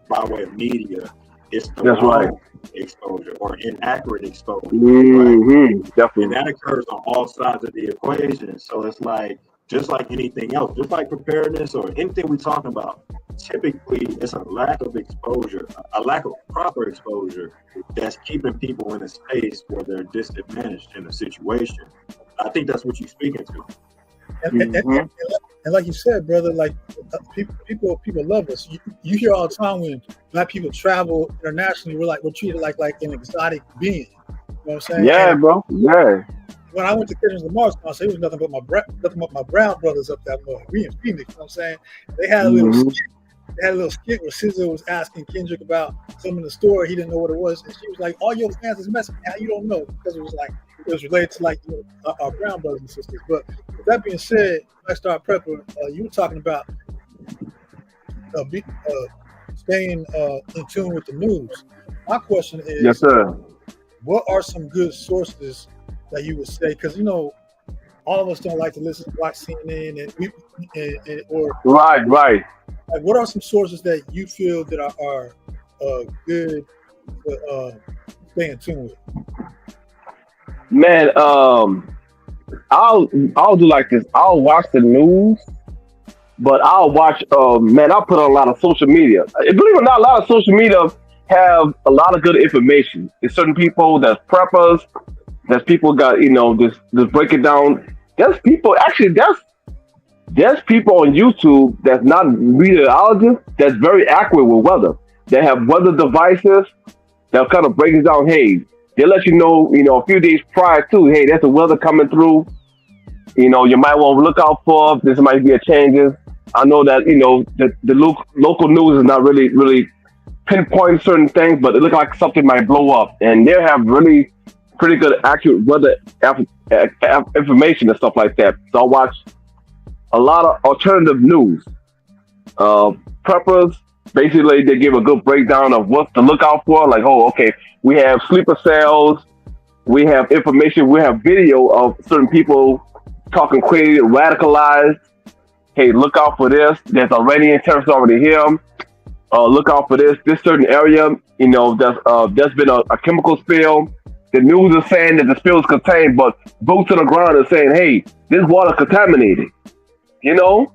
by way of media, it's the That's right. wrong exposure or inaccurate exposure, right? And Definitely. that occurs on all sides of the equation. So it's like, just like anything else, just like preparedness or anything we're talking about, typically it's a lack of exposure, a lack of proper exposure, that's keeping people in a space where they're disadvantaged in a situation. I think that's what you're speaking to. And like you said, brother, like people love us. You hear all the time when black people travel internationally, we're treated like an exotic being. You know what I'm saying? Yeah, And bro. Yeah. when I went to Kendrick Lamar's concert, it was nothing but my brown brothers up that mud. We in Phoenix, you know what I'm saying? They had a little skit where SZA was asking Kendrick about something in the store. He didn't know what it was, and she was like, "All your fans is Mexican. How you don't know?" Because it was related to like our brown brothers and sisters. But with that being said, I start prepper. You were talking about staying in tune with the news. My question is, Yes, sir. what are some good sources that you would say? Because all of us don't like to watch CNN, or Right. like, what are some sources that you feel that are good to stay in tune with? Man, I'll do like this. I'll watch the news, but I'll watch. Man, I'll put on a lot of social media. Believe it or not, a lot of social media have a lot of good information. There's certain people that's preppers. There's people got just break it down. There's people actually. There's people on YouTube that's not meteorologists that's very accurate with weather. They have weather devices that kind of break it down. Hey, they let a few days prior to, hey, there's the weather coming through. You might want to look out for. This might be a changes. I know that the local news is not really pinpoint certain things, but it look like something might blow up, and they have really pretty good accurate weather information and stuff like that. So I watch a lot of alternative news. Uh, Preppers, basically, they give a good breakdown of what to look out for. Like, oh, okay, we have sleeper cells, we have information, we have video of certain people talking crazy, radicalized. Hey, look out for this. There's Iranian terrorists already here. Look out for this. This certain area, there's been a chemical spill. The news is saying that the spill is contained, but boots on the ground are saying, hey, this water contaminated. You know,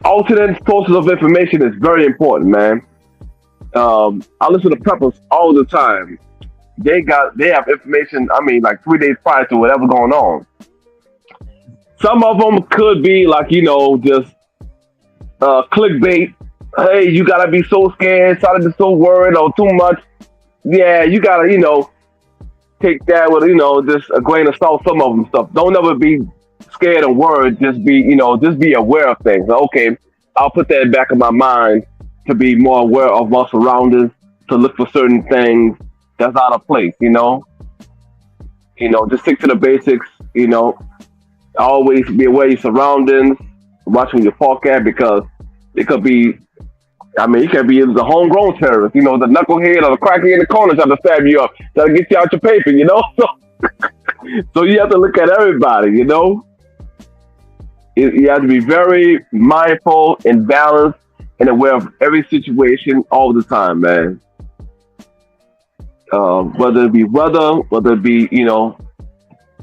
alternate sources of information is very important, man. I listen to preppers all the time. They have information. I mean, like 3 days prior to whatever going on. Some of them could be like, just clickbait. Hey, you gotta be so scared, try to be so worried or too much. Yeah, you gotta, take that with, just a grain of salt. Some of them stuff. Don't ever be scared and worried. Just be aware of things. Okay, I'll put that back in my mind to be more aware of my surroundings, to look for certain things that's out of place. Just stick to the basics. Always be aware of your surroundings. Watch when you park at, because it could be. I mean, it can be the homegrown terrorist. The knucklehead or the crackhead in the corner trying to stab you up, trying to get you out your paper. So you have to look at everybody. You have to be very mindful and balanced and aware of every situation all the time, man. Whether it be weather, whether it be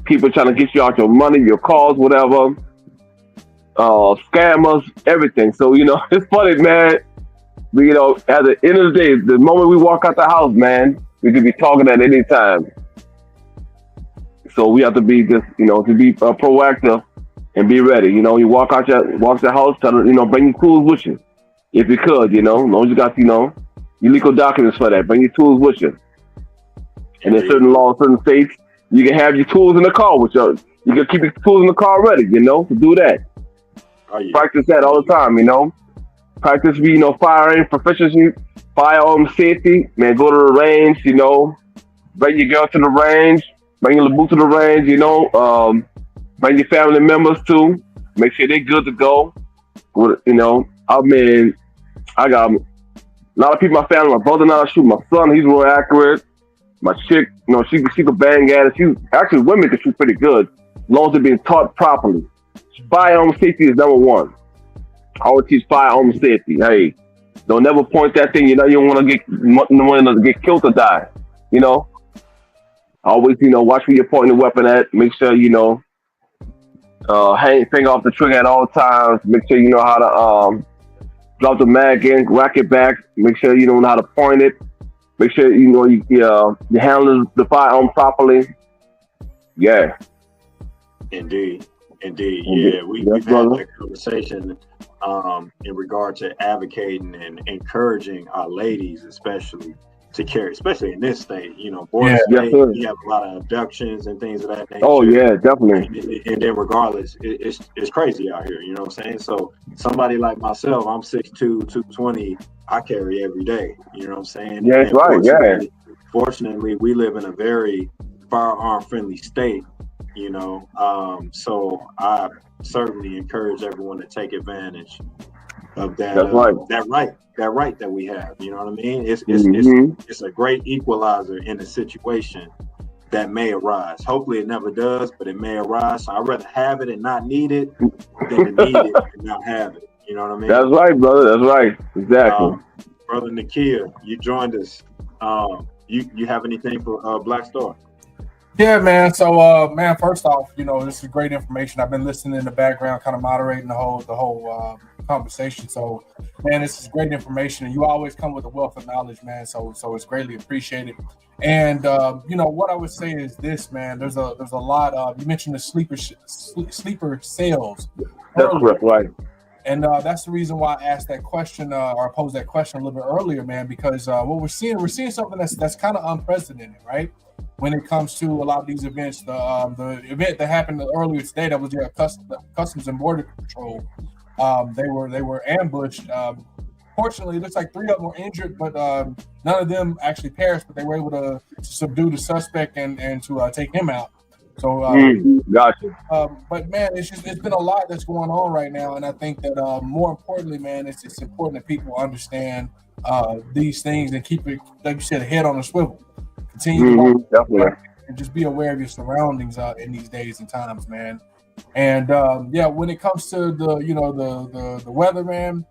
people trying to get you out your money, your cars, whatever, scammers, everything. So it's funny, man. At the end of the day, the moment we walk out the house, man, we could be talking at any time. So we have to be to be proactive and be ready. You walk the house, tell them, bring your tools with you if you could. As long as you got your legal documents for that, bring your tools with you. And in certain laws, certain states, you can have your tools in the car with you. You can keep your tools in the car ready. To do that. Oh, yeah. Practice that all the time. Practice, firing proficiency, firearm safety. Man, go to the range. Bring your girl to the range. Bring your boo to the range. Bring your family members too. Make sure they're good to go. I mean, I got a lot of people in my family. My brother now shoot. My son, he's real accurate. My chick, she could bang at it. Actually, women can shoot pretty good, as long as they're being taught properly. Firearm safety is number one. I always teach firearm safety. Hey, don't never point that thing. You don't want to get killed or die. Always, watch where you're pointing the weapon at. Make sure hang finger off the trigger at all times. Make sure you know how to drop the mag in, rack it back. Make sure you know how to point it. Make sure you handle the firearm properly. Yeah. Indeed. Yeah, we've had that conversation in regard to advocating and encouraging our ladies, especially to carry, especially in this state. Boys, we have a lot of abductions and things of that nature. Oh yeah, definitely. And then regardless, it's crazy out here. You know what I'm saying? So somebody like myself, I'm 6'2", 220. I carry every day. You know what I'm saying? Yeah, that's right. Yeah. Fortunately, we live in a very firearm friendly state. So I certainly encourage everyone to take advantage of that. That's right. That right that we have. You know what I mean? It's a great equalizer in a situation that may arise. Hopefully, it never does, but it may arise. So I'd rather have it and not need it than to need it and not have it. You know what I mean? That's right, brother. That's right. Exactly. Brother Nakia, you joined us. You have anything for Black Star? Yeah, man. So, man, first off, this is great information. I've been listening in the background, kind of moderating the whole conversation. So, man, this is great information, and you always come with a wealth of knowledge, man. So it's greatly appreciated. And what I would say is this, man. There's a lot of, you mentioned the sleeper cells. That's correct, right? And that's the reason why I asked that question or posed that question a little bit earlier, man. Because what we're seeing something that's kind of unprecedented, right? When it comes to a lot of these events, the event that happened earlier today, that was Customs and Border Patrol. They were ambushed. Fortunately, it looks like 3 of them were injured, but none of them actually perished. But they were able to subdue the suspect and to take him out. So, gotcha. But man, it's been a lot that's going on right now, and I think that more importantly, man, it's important that people understand these things and keep it, like you said, a head on a swivel. Continue to definitely, and just be aware of your surroundings in these days and times, man. And when it comes to the weather, man,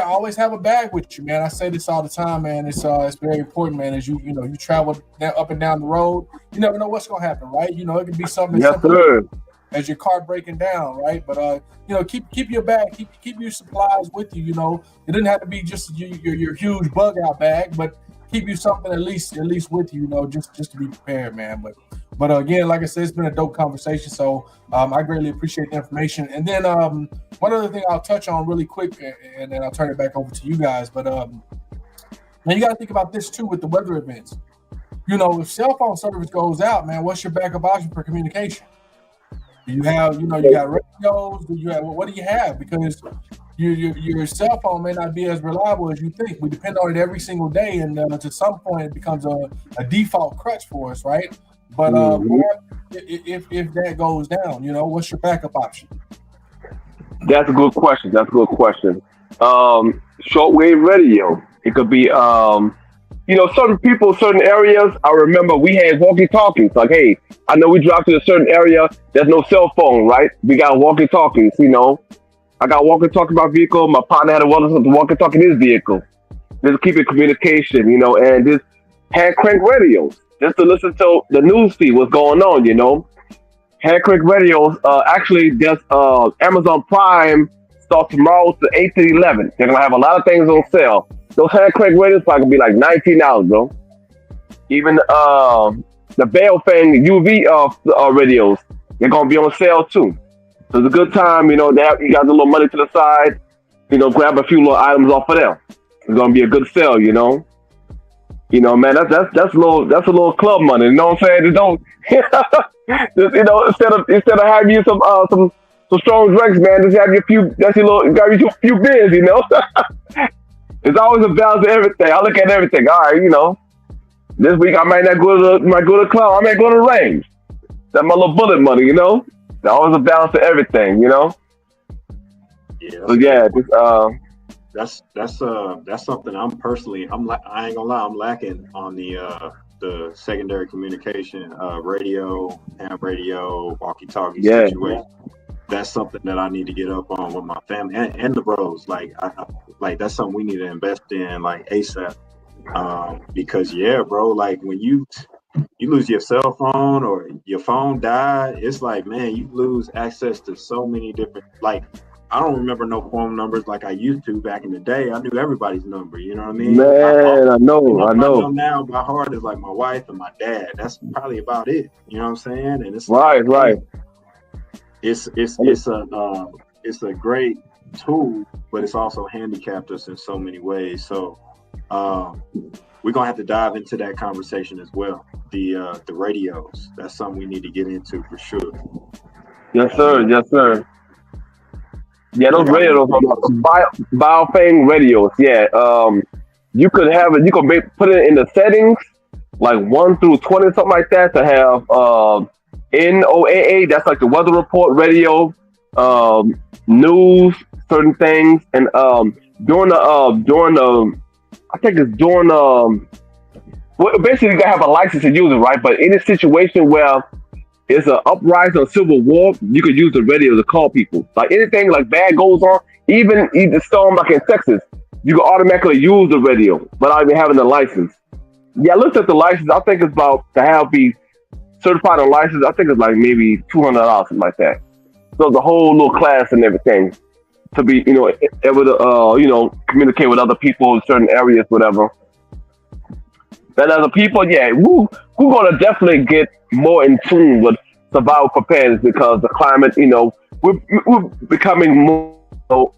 always have a bag with you, man. I say this all the time, man. It's very important, man. As you travel up and down the road, you never know what's gonna happen, right? It could be something as your car breaking down, right? But keep your bag, keep your supplies with you. It doesn't have to be just your huge bug out bag, but keep you something at least with you, just to be prepared, man. But But again, like I said, it's been a dope conversation. So I greatly appreciate the information. And then one other thing I'll touch on really quick, and then I'll turn it back over to you guys. But now you got to think about this too with the weather events. You know, if cell phone service goes out, man, what's your backup option for communication? Do you have, you got radios? Do you have, what do you have? Because your cell phone may not be as reliable as you think. We depend on it every single day, and to some point, it becomes a default crutch for us, right? But if that goes down, what's your backup option? That's a good question. Shortwave radio. It could be, certain people, certain areas. I remember we had walkie-talkies. Like, hey, I know we dropped to a certain area. There's no cell phone, right? We got walkie-talkies. I got walkie-talkie in my vehicle. My partner had a walkie-talkie in his vehicle. Just keep it communication, and just hand crank radios just to listen to the news feed, what's going on, Hand crank radios. Actually, there's Amazon Prime starts tomorrow to 8 to 11. They're gonna have a lot of things on sale. Those hand crank radios probably gonna be like $19, bro. Even the Baofeng UV radios, they're gonna be on sale too. So it's a good time, you got a little money to the side, grab a few little items off of them. It's gonna be a good sale, man. That's a little club money. You know what I'm saying? It don't, instead of having you some strong drinks, man, just have grab you a few beers, It's always a balance of everything. I look at everything. All right, this week I might not go to the club. I might go to the range. That's my little bullet money, There's always a balance of everything, Yeah. So yeah, That's something I ain't gonna lie, I'm lacking on the secondary communication, radio, ham radio, walkie-talkie situation. That's something that I need to get up on with my family and the bros. Like that's something we need to invest in like ASAP. Because bro, like when you lose your cell phone or your phone died, it's like, man, you lose access to so many different, like, I don't remember no phone numbers like I used to back in the day. I knew everybody's number, you know what I mean? Man, I know. I know now by heart is like my wife and my dad. That's probably about it. You know what I'm saying? And it's right. It's a great tool, but it's also handicapped us in so many ways. So we're gonna have to dive into that conversation as well. The radios. That's something we need to get into for sure. Yes, sir. Yeah, those radios, Baofeng radios. Yeah, you could have it. You could put it in the settings, like 1 through 20, something like that, to have NOAA. That's like the weather report radio, news, certain things, and during the I think it's during well, basically you gotta have a license to use it, right? But in a situation where it's an uprising or civil war, you could use the radio to call people. Like anything like bad goes on, even the storm like in Texas, you can automatically use the radio without even having the license. Yeah, I looked at the license. I think it's about to be certified on license. I think it's like maybe $200, something like that. So the whole little class and everything to be, able to, communicate with other people in certain areas, whatever. And as a people, we're gonna definitely get more in tune with survival preparedness because the climate, we're becoming more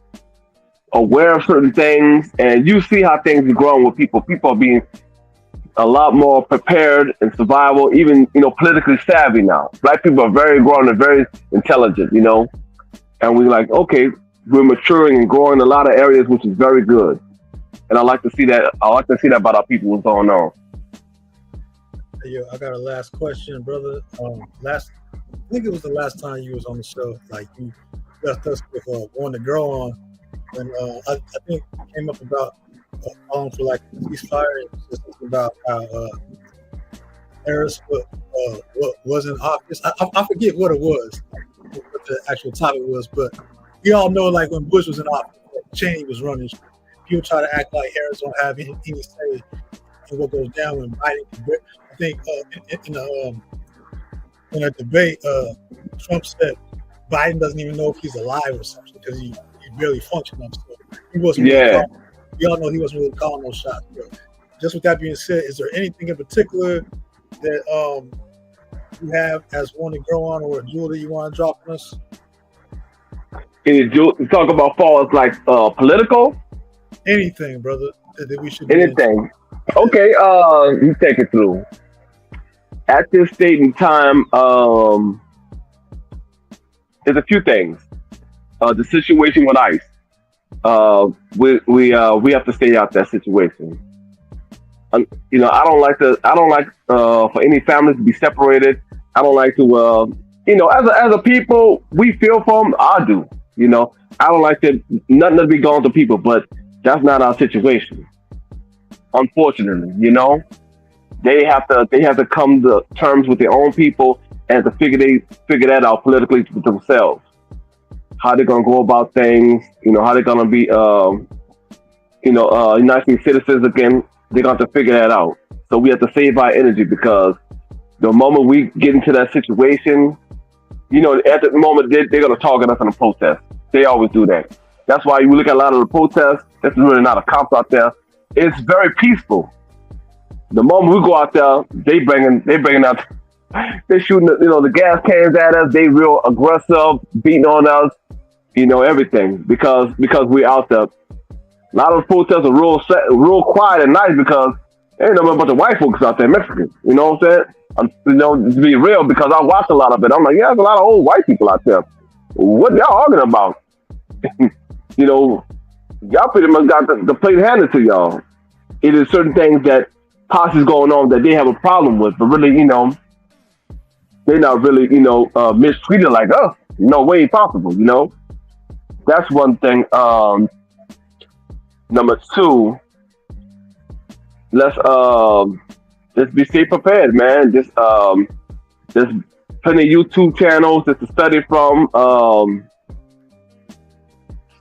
aware of certain things, and you see how things are growing with people. People are being a lot more prepared in survival, even politically savvy now. Black people are very grown and very intelligent, and we're like, okay, we're maturing and growing in a lot of areas, which is very good. And I like to see that. About our people, what's going on. Yo, I got a last question, brother. I think it was the last time you was on the show. Like you left us with wanting to grow on, and I think it came up about calling for like a ceasefire. It was just about how Harris was in office. I forget what it was, what the actual topic was, but we all know like when Bush was in office, Cheney was running. People try to act like Harris don't have any say in what goes down when Biden. I think in a debate, Trump said Biden doesn't even know if he's alive or something because he barely functioning. So he wasn't. Really we all know he wasn't really calling those shots. But just with that being said, is there anything in particular that you have as one to grow on, or a jewel that you want to drop on us? Talk about falls like political, Anything, brother, that we should be into. anything. Okay, you take it through. At this state in time, there's a few things. The situation with ICE. We have to stay out that situation. I don't like for any families to be separated. I don't like to as a people we feel for them. I do. I don't like that nothing to be going to people, but that's not our situation. Unfortunately, they have to come to terms with their own people and to figure that out politically with themselves. How they're gonna go about things, how they're gonna be United States citizens again. They're gonna have to figure that out. So we have to save our energy because the moment we get into that situation, at the moment they're gonna target us in a protest. They always do that. That's why you look at a lot of the protests. There's really not a cops out there. It's very peaceful. The moment we go out there, they bringing out, they shooting the gas cans at us. They real aggressive, beating on us, everything because we're out there. A lot of the protests are real quiet and nice because there ain't no bunch of white folks out there, Mexicans. You know what I'm saying? To be real, because I watch a lot of it. I'm like, yeah, there's a lot of old white people out there. What y'all arguing about? Y'all pretty much got the plate handed to y'all. It is certain things that posse's going on that they have a problem with, but really, they're not really, mistreated like us. No way possible, That's one thing. Number two, let's be stay prepared, man. There's plenty of YouTube channels just to study from.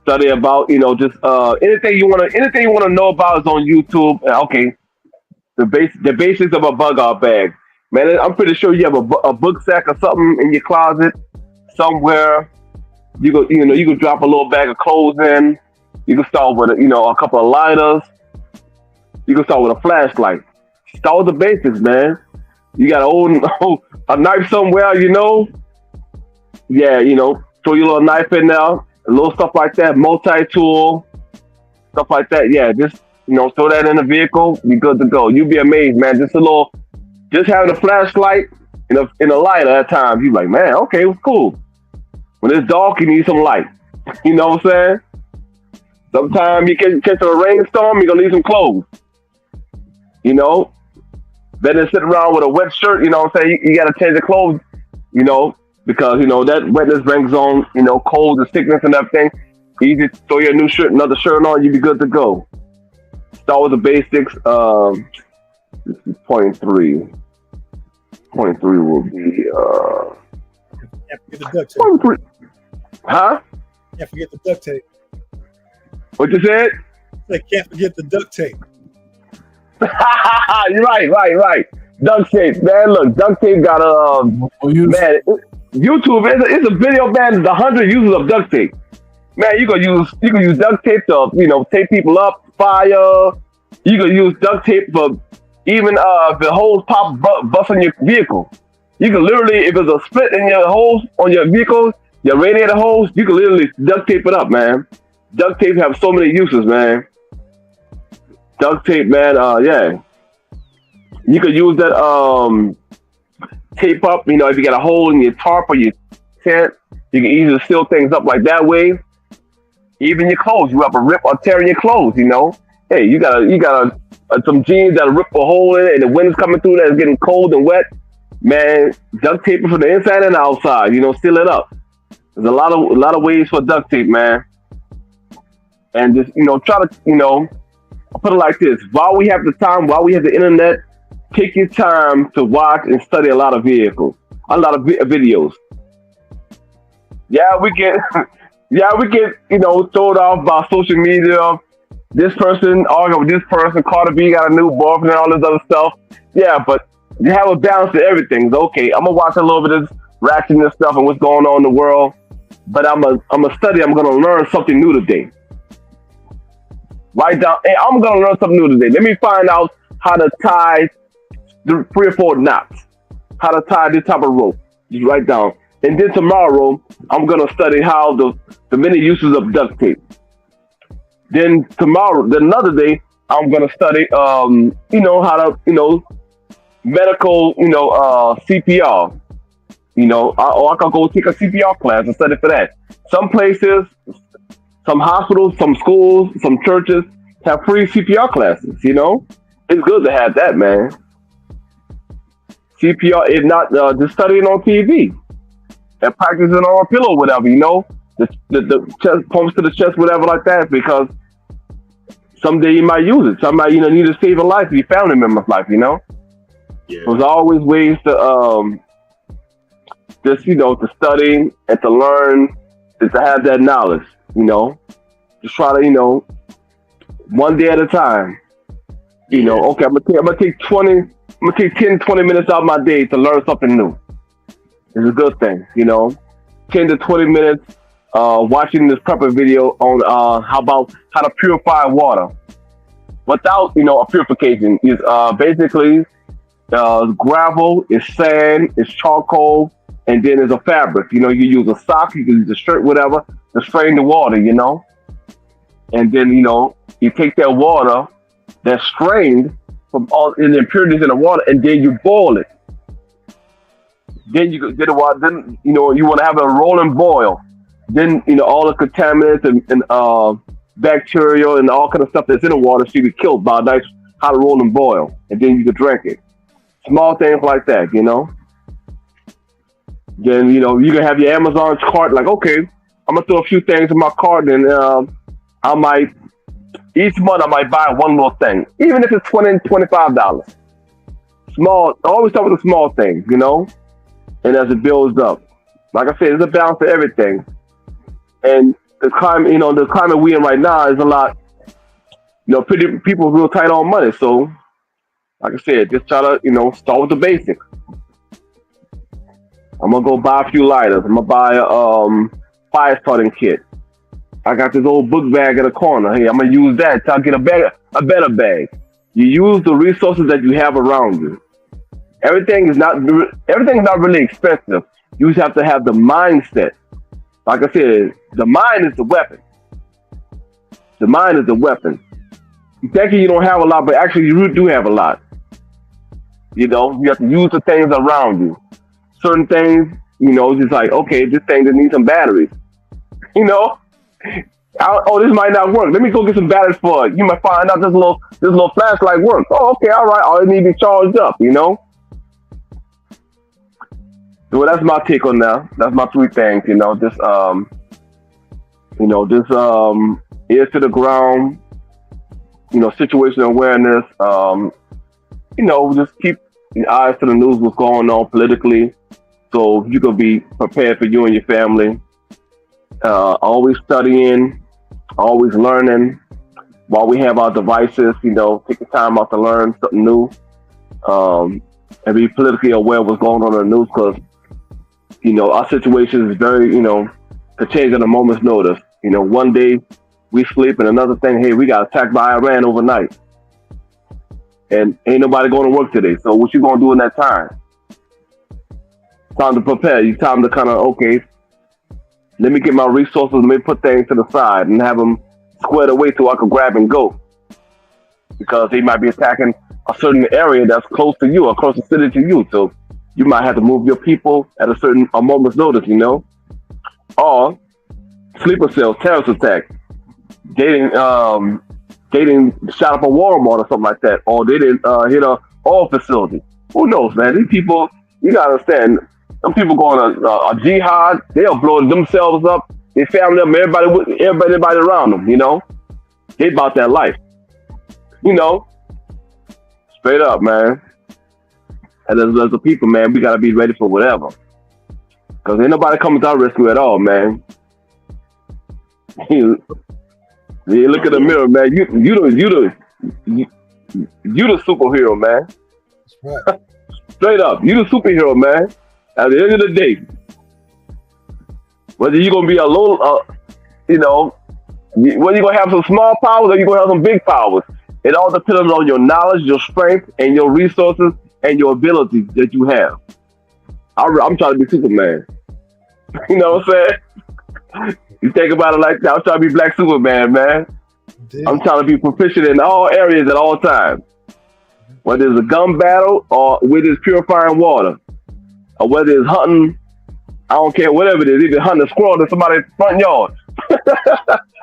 Study about, just anything you wanna know about is on YouTube. Okay, the basics of a bug out bag, man. I'm pretty sure you have a book sack or something in your closet somewhere. You could drop a little bag of clothes in. You can start with a couple of lighters. You can start with a flashlight. Start with the basics, man. You got a knife somewhere, Yeah, throw your little knife in there, a little stuff like that, multi-tool, stuff like that. Yeah, just throw that in the vehicle. Be good to go. You'll be amazed, man. Just having a flashlight in a lighter at times. You like, man, okay, it was cool. When it's dark, you need some light. You know what I'm saying? Sometimes you can catch a rainstorm, you're gonna need some clothes. Better than sit around with a wet shirt, what I'm saying? You gotta change the clothes, because that wetness brings on, cold and sickness and everything. You just throw your new shirt, another shirt on, you be good to go. Start with the basics. This is point three. Point three will be Can't forget the duct tape. point three. Huh? Can't forget the duct tape. What you said? Can't forget the duct tape. You're right. Duct tape, man. Look, duct tape got man. YouTube is a video, man. The 100 uses of duct tape, man. You can use duct tape to tape people up, fire. You can use duct tape for even if the hose pop bust on your vehicle. You can literally, if there's a split in your hose on your vehicle, your radiator hose, you can literally duct tape it up, man. Duct tape have so many uses, man. Duct tape, man. Yeah, you could use that tape up. If you got a hole in your tarp or your tent, you can easily seal things up like that way. Even your clothes, you have a rip or tear in your clothes. Hey, you got some jeans that rip a hole in it, and the wind is coming through that is getting cold and wet. Man, duct tape it from the inside and the outside. Seal it up. There's a lot of ways for duct tape, man. And just try to I'll put it like this: while we have the time, while we have the internet, take your time to watch and study a lot of videos. Yeah, we get thrown off by social media. This person arguing with this person. Carter B got a new boyfriend and all this other stuff. Yeah, but you have a balance to everything. It's okay, I'm gonna watch a little bit of this ratchetness stuff and what's going on in the world, but I'm a study. I'm gonna learn something new today. Write down, hey, I'm gonna learn something new today. Let me find out how to tie 3 or 4 knots. how to tie this type of rope. Just write down. And then tomorrow, I'm gonna study how the many uses of duct tape. Then tomorrow, then another day, I'm gonna study, how to, medical, CPR. Or I could go take a CPR class and study for that. Some places, some hospitals, some schools, some churches have free CPR classes. It's good to have that, man. CPR, if not just studying on TV and practicing on a pillow, whatever. The chest pumps to the chest, whatever, like that, because someday you might use it. Somebody need to save a life, your family member's life. Yeah. There's always ways to just to study and to learn and to have that knowledge. Just try to one day at a time. Okay, I'm gonna take 10, 20 minutes out of my day to learn something new. It's a good thing. 10 to 20 minutes watching this prepper video on how to purify water without a purification. Is basically gravel, is sand, is charcoal, and then there's a fabric. You use a sock, you can use a shirt, whatever, to strain the water. And then you take that water that's strained from all the impurities in the water, and then you boil it. Then you get the water. Then you want to have a rolling boil. Then all the contaminants and bacteria and all kind of stuff that's in the water should be killed by a nice hot rolling boil, and then you can drink it. Small things like that. Then you can have your Amazon cart. Like, okay, I'm gonna throw a few things in my cart, and I might. Each month I might buy one little thing, even if it's $20, $25. Small, always start with the small things, and as it builds up. Like I said, there's a balance for everything. And the climate we in right now is a lot, people real tight on money. So, like I said, just try to, start with the basics. I'm gonna go buy a few lighters. I'm gonna buy a fire starting kit. I got this old book bag in the corner. Hey, I'm gonna use that till I get a better bag. You use the resources that you have around you. Everything is not really expensive. You just have to have the mindset. Like I said, the mind is the weapon. The mind is the weapon. You think you don't have a lot, but actually you do have a lot. You have to use the things around you. Certain things, just like, okay, this thing that needs some batteries. This might not work. Let me go get some batteries for it. You might find out this little flashlight works. Oh, okay, all right. All it needs to be charged up. So that's my take on that. That's my three things. This ears to the ground. Situational awareness. Just keep your eyes to the news. What's going on politically, so you can be prepared for you and your family. Always studying, always learning while we have our devices, take the time out to learn something new, and be politically aware of what's going on in the news, because, our situation is very, could change at a moment's notice. One day we sleep and another thing, hey, we got attacked by Iran overnight. And ain't nobody going to work today. So what you going to do in that time? Time to prepare. You time to kind of, okay, let me get my resources, let me put things to the side and have them squared away so I can grab and go. Because they might be attacking a certain area that's close to you or close to city to you. So you might have to move your people at a moment's notice, Or sleeper cells, terrorist attack. They didn't shot up a Walmart or something like that. Or they didn't hit a oil facility. Who knows, man? These people, you gotta understand, some people going to a jihad, they'll blow themselves up, their family up, everybody around them, They about that life. Straight up, man. And as a people, man, we got to be ready for whatever. Because ain't nobody coming to our rescue at all, man. You look in the mirror, man. You the superhero, man. That's right. Straight up, you the superhero, man. At the end of the day, whether you're gonna be a little, whether you're gonna have some small powers or you're gonna have some big powers, it all depends on your knowledge, your strength, and your resources and your abilities that you have. I'm trying to be Superman. You know what I'm saying? You think about it like that. I'm trying to be Black Superman, man. I'm Indeed. trying to be proficient in all areas at all times. Whether it's a gun battle or whether it's purifying water or whether it's hunting, I don't care, whatever it is, either hunting a squirrel in somebody's front yard.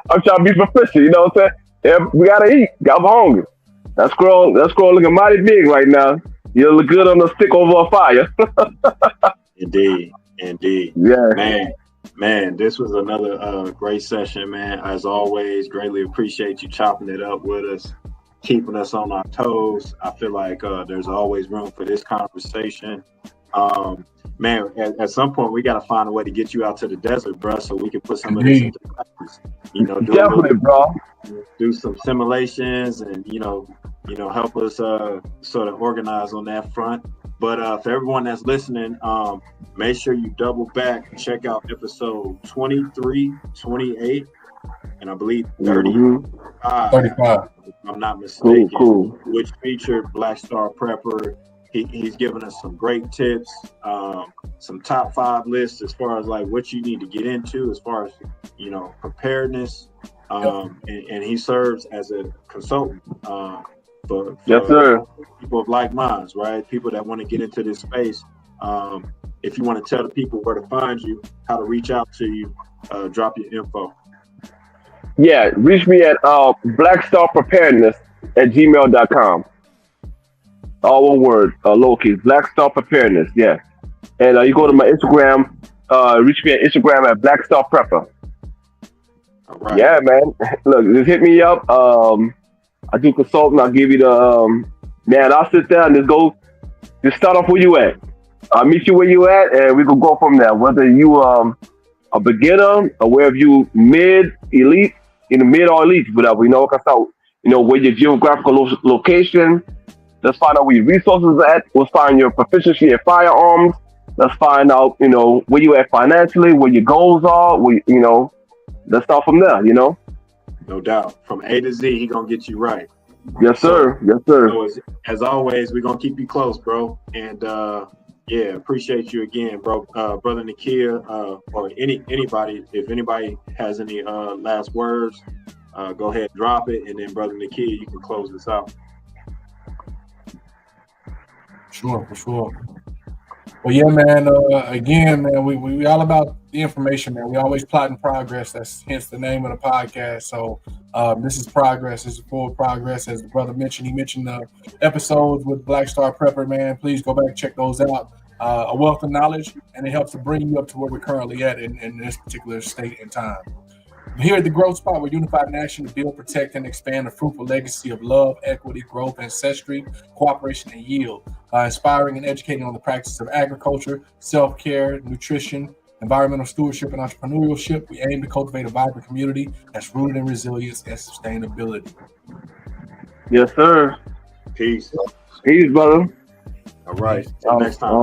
I'm trying to be proficient, you know what I'm saying? Yeah, we gotta eat. I'm hungry. That squirrel looking mighty big right now. You look good on a stick over a fire. Indeed, indeed, Yeah. man. Man, this was another great session, man. As always, greatly appreciate you chopping it up with us, keeping us on our toes. I feel like there's always room for this conversation. Um, Man, at some point we got to find a way to get you out to the desert, bro, so we can put some of this Indeed. into practice. You know, Definitely, bro. do some simulations, and help us sort of organize on that front. But for everyone that's listening, make sure you double back, check out episode 23, 28, and I believe 35, 35. if I'm not Cool, mistaken, cool. which featured Black Star Prepper. He's given us some great tips, some top 5 lists as far as like what you need to get into as far as preparedness, and he serves as a consultant for Yes, sir. people of like minds, right? People that want to get into this space. If you want to tell the people where to find you, how to reach out to you, drop your info. Yeah, reach me at blackstarpreparedness@gmail.com. All one word, lowercase, Black Star Preparedness, yeah. And you go to my Instagram, reach me at Instagram at Black Star Prepper. All right. Yeah, man. Look, just hit me up. I do consulting. I'll give you the man. I'll sit down and just start off where you at. I'll meet you where you at, and we can go from there. Whether you a beginner or wherever you mid, elite, mid or elite, whatever. Cause where your geographical location. Let's find out where your resources are at. Let's find your proficiency in firearms. Let's find out, where you at financially, where your goals are. Let's start from there. No doubt. From A to Z, he gonna get you right. Yes, So, sir. Yes, sir. so as always, we're gonna keep you close, bro. And yeah, appreciate you again, bro. Brother Nakia, or anybody, if anybody has any last words, go ahead, drop it, and then Brother Nakia, you can close this out. Sure, for sure. Well, yeah, man. Again, man, we all about the information, man. We always plotting progress. That's hence the name of the podcast. So this is progress. This is forward progress. As the brother mentioned, he mentioned the episodes with Black Star Prepper, man. Please go back and check those out. A wealth of knowledge, and it helps to bring you up to where we're currently at in this particular state and time. Here at the Growth Spot, we're unified in action to build, protect, and expand a fruitful legacy of love, equity, growth, ancestry, cooperation, and yield. Inspiring and educating on the practice of agriculture, self-care, nutrition, environmental stewardship, and entrepreneurship. We aim to cultivate a vibrant community that's rooted in resilience and sustainability. Yes, sir. Peace. Peace, brother. All right. Till next time.